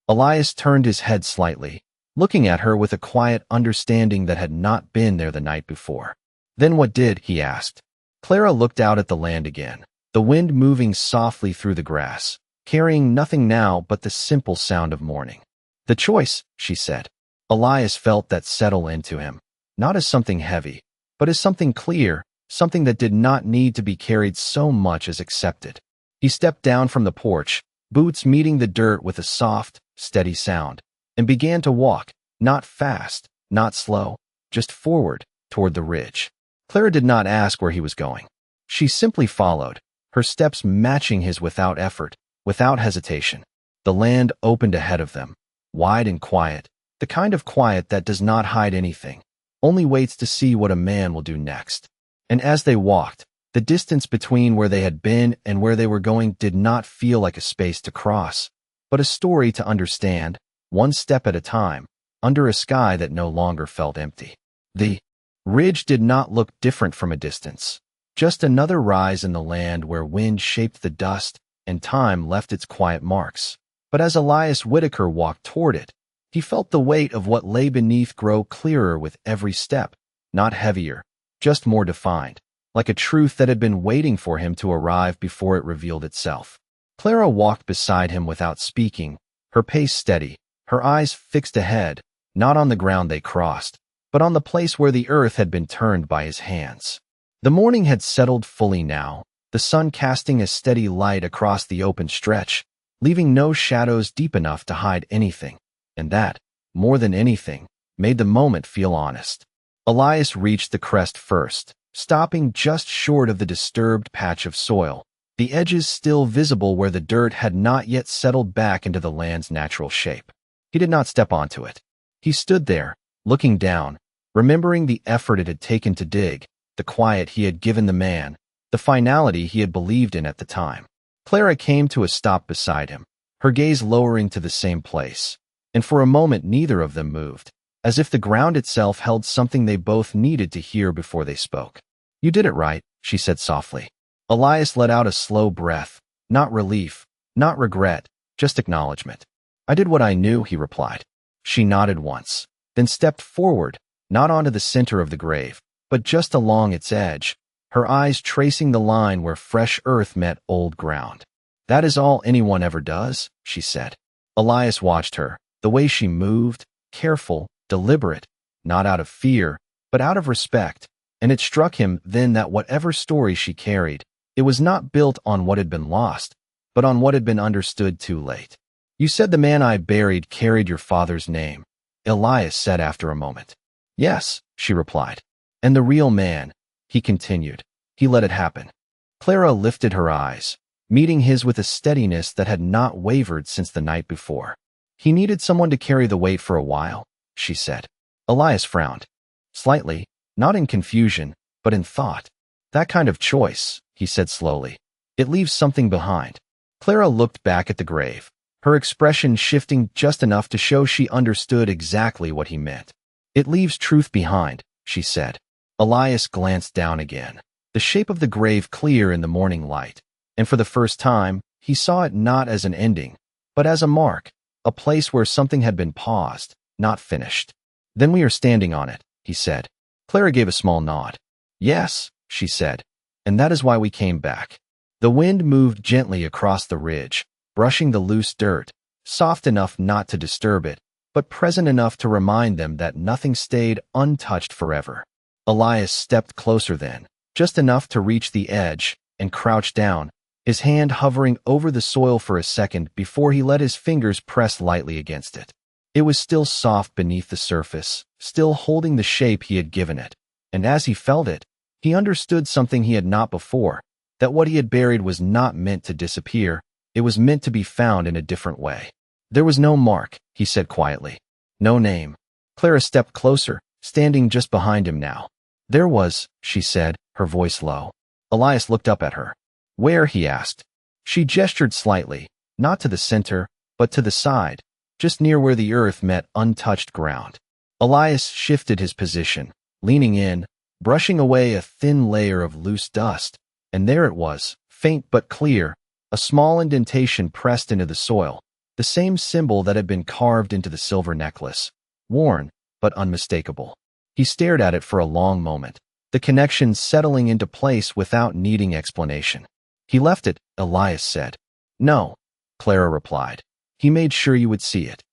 Elias turned his head slightly, looking at her with a quiet understanding that had not been there the night before. Then what did, he asked. Clara looked out at the land again, the wind moving softly through the grass, carrying nothing now but the simple sound of morning. The choice, she said. Elias felt that settle into him, not as something heavy, but as something clear, something that did not need to be carried so much as accepted. He stepped down from the porch, boots meeting the dirt with a soft, steady sound, and began to walk, not fast, not slow, just forward, toward the ridge. Clara did not ask where he was going. She simply followed, her steps matching his without effort, without hesitation. The land opened ahead of them, wide and quiet, the kind of quiet that does not hide anything, only waits to see what a man will do next. And as they walked, the distance between where they had been and where they were going did not feel like a space to cross, but a story to understand, one step at a time, under a sky that no longer felt empty. The ridge did not look different from a distance, just another rise in the land where wind shaped the dust and time left its quiet marks. But as Elias Whitaker walked toward it, he felt the weight of what lay beneath grow clearer with every step, not heavier, just more defined, like a truth that had been waiting for him to arrive before it revealed itself. Clara walked beside him without speaking, her pace steady, her eyes fixed ahead, not on the ground they crossed, but on the place where the earth had been turned by his hands. The morning had settled fully now, the sun casting a steady light across the open stretch, leaving no shadows deep enough to hide anything, and that, more than anything, made the moment feel honest. Elias reached the crest first, stopping just short of the disturbed patch of soil, the edges still visible where the dirt had not yet settled back into the land's natural shape. He did not step onto it. He stood there, looking down, remembering the effort it had taken to dig, the quiet he had given the man, the finality he had believed in at the time. Clara came to a stop beside him, her gaze lowering to the same place, and for a moment neither of them moved, as if the ground itself held something they both needed to hear before they spoke. You did it right, she said softly. Elias let out a slow breath, not relief, not regret, just acknowledgement. I did what I knew, he replied. She nodded once, then stepped forward, not onto the center of the grave, but just along its edge, her eyes tracing the line where fresh earth met old ground. "That is all anyone ever does," she said. Elias watched her, the way she moved, careful, deliberate, not out of fear, but out of respect, and it struck him then that whatever story she carried, it was not built on what had been lost, but on what had been understood too late. "You said the man I buried carried your father's name," Elias said after a moment. "Yes," she replied. "And the real man," he continued, "he let it happen." Clara lifted her eyes, meeting his with a steadiness that had not wavered since the night before. "He needed someone to carry the weight for a while," she said. Elias frowned. Slightly, not in confusion, but in thought. "That kind of choice," he said slowly. "It leaves something behind." Clara looked back at the grave, her expression shifting just enough to show she understood exactly what he meant. "It leaves truth behind," she said. Elias glanced down again, the shape of the grave clear in the morning light, and for the first time, he saw it not as an ending, but as a mark, a place where something had been paused, not finished. "Then we are standing on it," he said. Clara gave a small nod. "Yes," she said, "and that is why we came back." The wind moved gently across the ridge, brushing the loose dirt, soft enough not to disturb it, but present enough to remind them that nothing stayed untouched forever. Elias stepped closer then, just enough to reach the edge, and crouched down, his hand hovering over the soil for a second before he let his fingers press lightly against it. It was still soft beneath the surface, still holding the shape he had given it, and as he felt it, he understood something he had not before, that what he had buried was not meant to disappear, it was meant to be found in a different way. "There was no mark," he said quietly. "No name." Clara stepped closer, standing just behind him now. "There was," she said, her voice low. Elias looked up at her. "Where?" he asked. She gestured slightly, not to the center, but to the side, just near where the earth met untouched ground. Elias shifted his position, leaning in, brushing away a thin layer of loose dust, and there it was, faint but clear, a small indentation pressed into the soil, the same symbol that had been carved into the silver necklace, worn but unmistakable. He stared at it for a long moment, the connection settling into place without needing explanation. "He left it," Elias said. "No," Clara replied. "He made sure you would see it."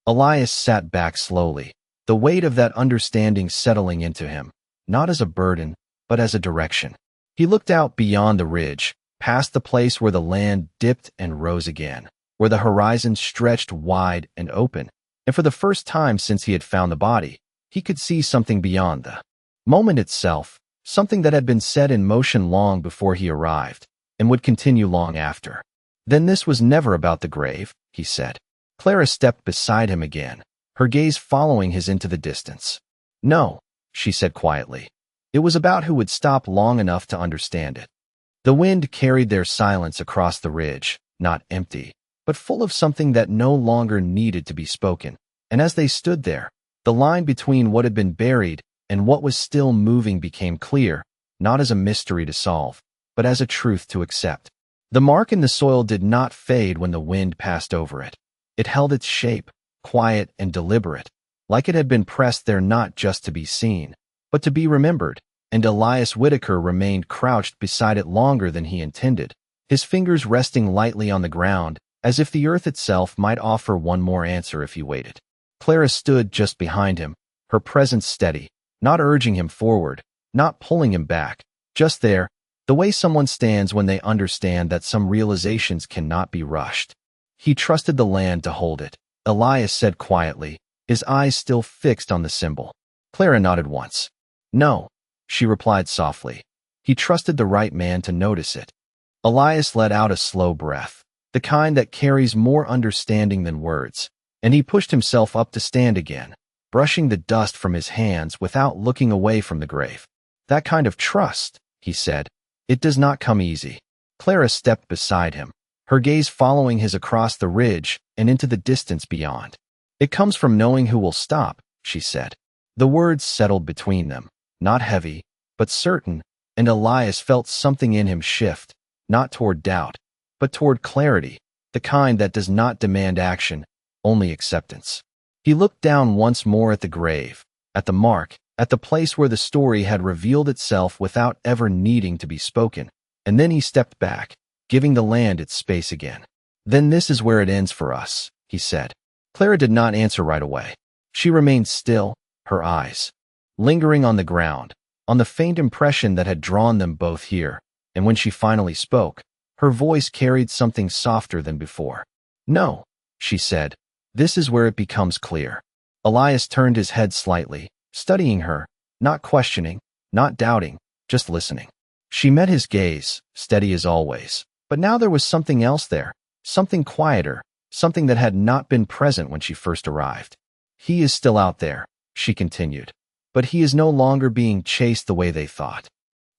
Elias sat back slowly, the weight of that understanding settling into him, not as a burden, but as a direction. He looked out beyond the ridge, past the place where the land dipped and rose again, where the horizon stretched wide and open, and for the first time since he had found the body, he could see something beyond the moment itself, something that had been set in motion long before he arrived, and would continue long after. "Then this was never about the grave," he said. Clara stepped beside him again, her gaze following his into the distance. "No," she said quietly. "It was about who would stop long enough to understand it." The wind carried their silence across the ridge, not empty, but full of something that no longer needed to be spoken, and as they stood there, the line between what had been buried and what was still moving became clear, not as a mystery to solve, but as a truth to accept. The mark in the soil did not fade when the wind passed over it. It held its shape, quiet and deliberate, like it had been pressed there not just to be seen, but to be remembered, and Elias Whitaker remained crouched beside it longer than he intended, his fingers resting lightly on the ground, as if the earth itself might offer one more answer if he waited. Clara stood just behind him, her presence steady, not urging him forward, not pulling him back, just there, the way someone stands when they understand that some realizations cannot be rushed. "He trusted the land to hold it," Elias said quietly, his eyes still fixed on the symbol. Clara nodded once. "No," she replied softly. "He trusted the right man to notice it." Elias let out a slow breath, the kind that carries more understanding than words, and he pushed himself up to stand again, brushing the dust from his hands without looking away from the grave. "That kind of trust," he said, "it does not come easy." Clara stepped beside him, her gaze following his across the ridge and into the distance beyond. "It comes from knowing who will stop," she said. The words settled between them, not heavy, but certain, and Elias felt something in him shift, not toward doubt, but toward clarity, the kind that does not demand action, only acceptance. He looked down once more at the grave, at the mark, at the place where the story had revealed itself without ever needing to be spoken, and then he stepped back, giving the land its space again. "Then this is where it ends for us," he said. Clara did not answer right away. She remained still, her eyes lingering on the ground, on the faint impression that had drawn them both here, and when she finally spoke, her voice carried something softer than before. "No," she said, "this is where it becomes clear." Elias turned his head slightly, studying her, not questioning, not doubting, just listening. She met his gaze, steady as always, but now there was something else there, something quieter, something that had not been present when she first arrived. "He is still out there," she continued, "but he is no longer being chased the way they thought."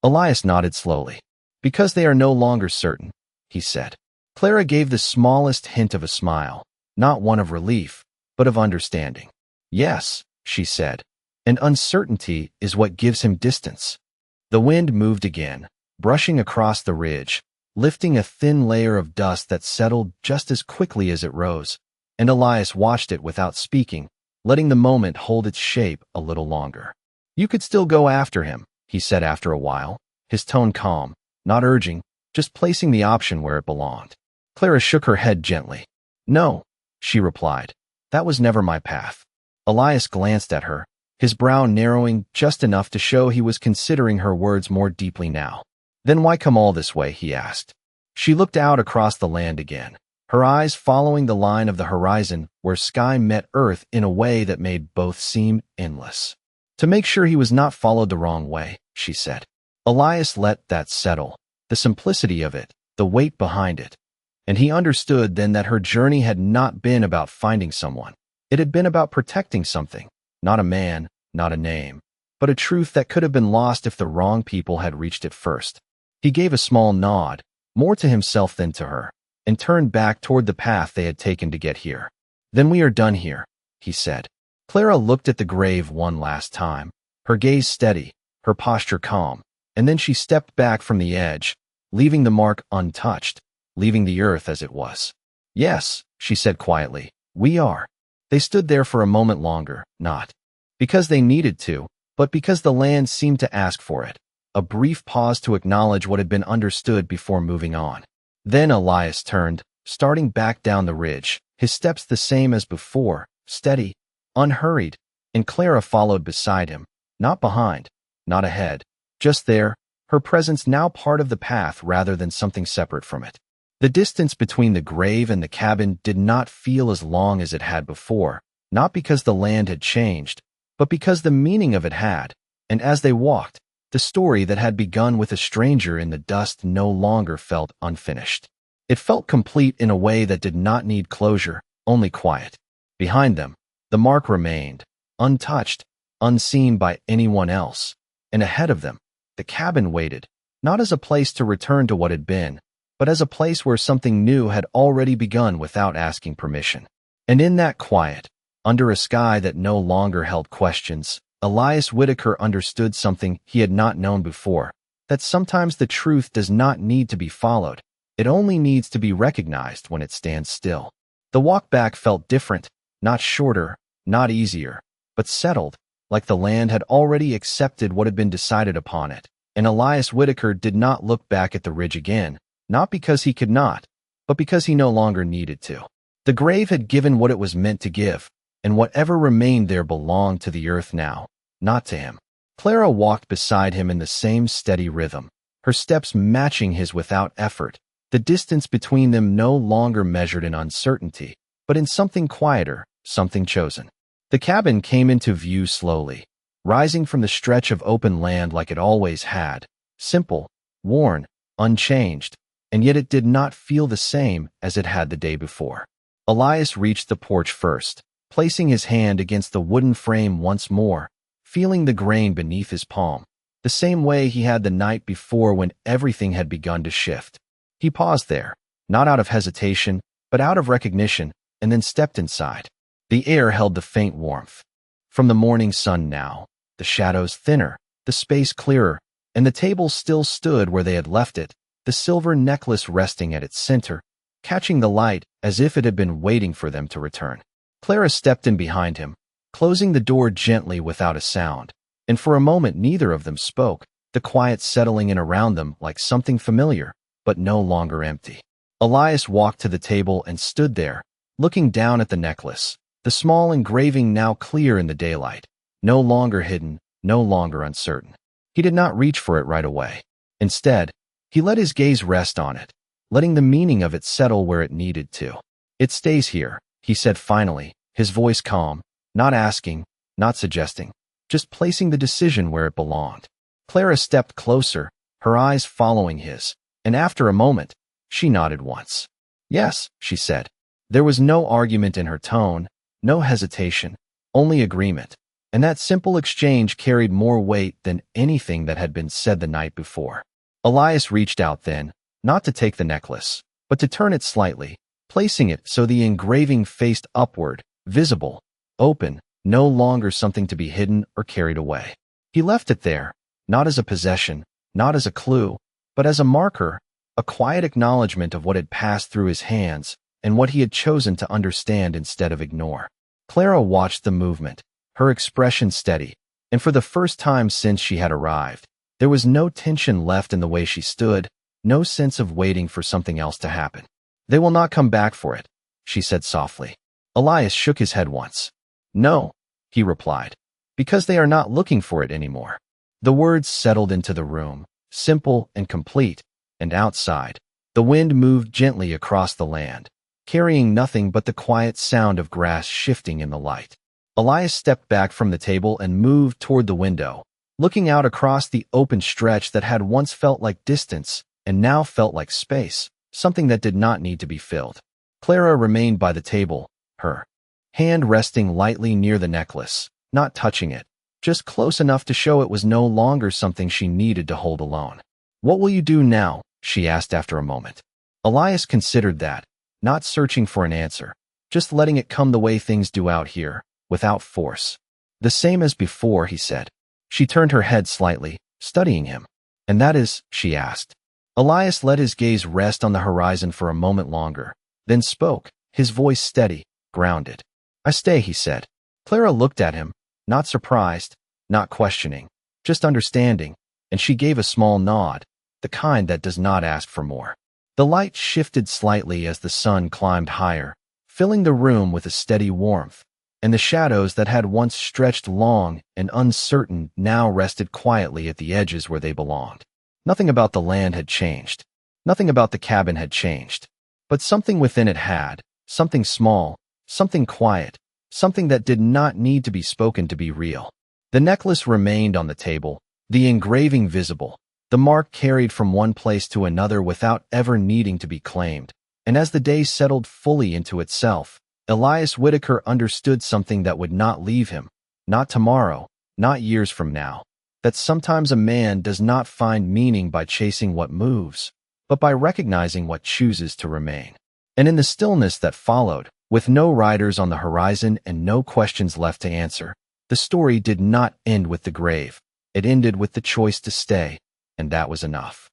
Elias nodded slowly. "Because they are no longer certain," he said. Clara gave the smallest hint of a smile, not one of relief, but of understanding. "Yes," she said, "and uncertainty is what gives him distance." The wind moved again, brushing across the ridge, lifting a thin layer of dust that settled just as quickly as it rose, and Elias watched it without speaking, letting the moment hold its shape a little longer. "You could still go after him," he said after a while, his tone calm, not urging, just placing the option where it belonged. Clara shook her head gently. "No," she replied, "that was never my path." Elias glanced at her, his brow narrowing just enough to show he was considering her words more deeply now. "Then why come all this way?" he asked. She looked out across the land again, her eyes following the line of the horizon where sky met earth in a way that made both seem endless. "To make sure he was not followed the wrong way," she said. Elias let that settle, the simplicity of it, the weight behind it. And he understood then that her journey had not been about finding someone. It had been about protecting something, not a man, not a name, but a truth that could have been lost if the wrong people had reached it first. He gave a small nod, more to himself than to her, and turned back toward the path they had taken to get here. "Then we are done here," he said. Clara looked at the grave one last time, her gaze steady, her posture calm, and then she stepped back from the edge, leaving the mark untouched, leaving the earth as it was. "Yes," she said quietly, "we are." They stood there for a moment longer, not because they needed to, but because the land seemed to ask for it, a brief pause to acknowledge what had been understood before moving on. Then Elias turned, starting back down the ridge, his steps the same as before, steady, unhurried, and Clara followed beside him, not behind, not ahead, just there, her presence now part of the path rather than something separate from it. The distance between the grave and the cabin did not feel as long as it had before, not because the land had changed, but because the meaning of it had, and as they walked, the story that had begun with a stranger in the dust no longer felt unfinished. It felt complete in a way that did not need closure, only quiet. Behind them, the mark remained, untouched, unseen by anyone else, and ahead of them, the cabin waited, not as a place to return to what had been, but as a place where something new had already begun without asking permission. And in that quiet, under a sky that no longer held questions, Elias Whitaker understood something he had not known before, that sometimes the truth does not need to be followed, it only needs to be recognized when it stands still. The walk back felt different, not shorter, not easier, but settled, like the land had already accepted what had been decided upon it, and Elias Whitaker did not look back at the ridge again, not because he could not, but because he no longer needed to. The grave had given what it was meant to give, and whatever remained there belonged to the earth now, not to him. Clara walked beside him in the same steady rhythm, her steps matching his without effort, the distance between them no longer measured in uncertainty, but in something quieter, something chosen. The cabin came into view slowly, rising from the stretch of open land like it always had, simple, worn, unchanged, and yet it did not feel the same as it had the day before. Elias reached the porch first, placing his hand against the wooden frame once more, feeling the grain beneath his palm, the same way he had the night before when everything had begun to shift. He paused there, not out of hesitation, but out of recognition, and then stepped inside. The air held the faint warmth from the morning sun now, the shadows thinner, the space clearer, and the table still stood where they had left it, the silver necklace resting at its center, catching the light as if it had been waiting for them to return. Clara stepped in behind him, closing the door gently without a sound, and for a moment neither of them spoke, the quiet settling in around them like something familiar, but no longer empty. Elias walked to the table and stood there, looking down at the necklace, the small engraving now clear in the daylight, no longer hidden, no longer uncertain. He did not reach for it right away. Instead, he let his gaze rest on it, letting the meaning of it settle where it needed to. "It stays here," he said finally, his voice calm, not asking, not suggesting, just placing the decision where it belonged. Clara stepped closer, her eyes following his, and after a moment, she nodded once. "Yes," she said. There was no argument in her tone, no hesitation, only agreement, and that simple exchange carried more weight than anything that had been said the night before. Elias reached out then, not to take the necklace, but to turn it slightly, placing it so the engraving faced upward, visible, open, no longer something to be hidden or carried away. He left it there, not as a possession, not as a clue, but as a marker, a quiet acknowledgement of what had passed through his hands and what he had chosen to understand instead of ignore. Clara watched the movement, her expression steady, and for the first time since she had arrived, there was no tension left in the way she stood, no sense of waiting for something else to happen. "They will not come back for it," she said softly. Elias shook his head once. "No," he replied, "because they are not looking for it anymore." The words settled into the room, simple and complete, and outside, the wind moved gently across the land, carrying nothing but the quiet sound of grass shifting in the light. Elias stepped back from the table and moved toward the window, looking out across the open stretch that had once felt like distance and now felt like space, something that did not need to be filled. Clara remained by the table, her hand resting lightly near the necklace, not touching it, just close enough to show it was no longer something she needed to hold alone. "What will you do now?" she asked after a moment. Elias considered that, not searching for an answer, just letting it come the way things do out here, without force. "The same as before," he said. She turned her head slightly, studying him. "And that is?" she asked. Elias let his gaze rest on the horizon for a moment longer, then spoke, his voice steady, grounded. "I stay," he said. Clara looked at him, not surprised, not questioning, just understanding, and she gave a small nod, the kind that does not ask for more. The light shifted slightly as the sun climbed higher, filling the room with a steady warmth, and the shadows that had once stretched long and uncertain now rested quietly at the edges where they belonged. Nothing about the land had changed. Nothing about the cabin had changed. But something within it had, something small, something quiet, something that did not need to be spoken to be real. The necklace remained on the table, the engraving visible, the mark carried from one place to another without ever needing to be claimed. And as the day settled fully into itself, Elias Whitaker understood something that would not leave him, not tomorrow, not years from now, that sometimes a man does not find meaning by chasing what moves, but by recognizing what chooses to remain. And in the stillness that followed, with no riders on the horizon and no questions left to answer, the story did not end with the grave. It ended with the choice to stay, and that was enough.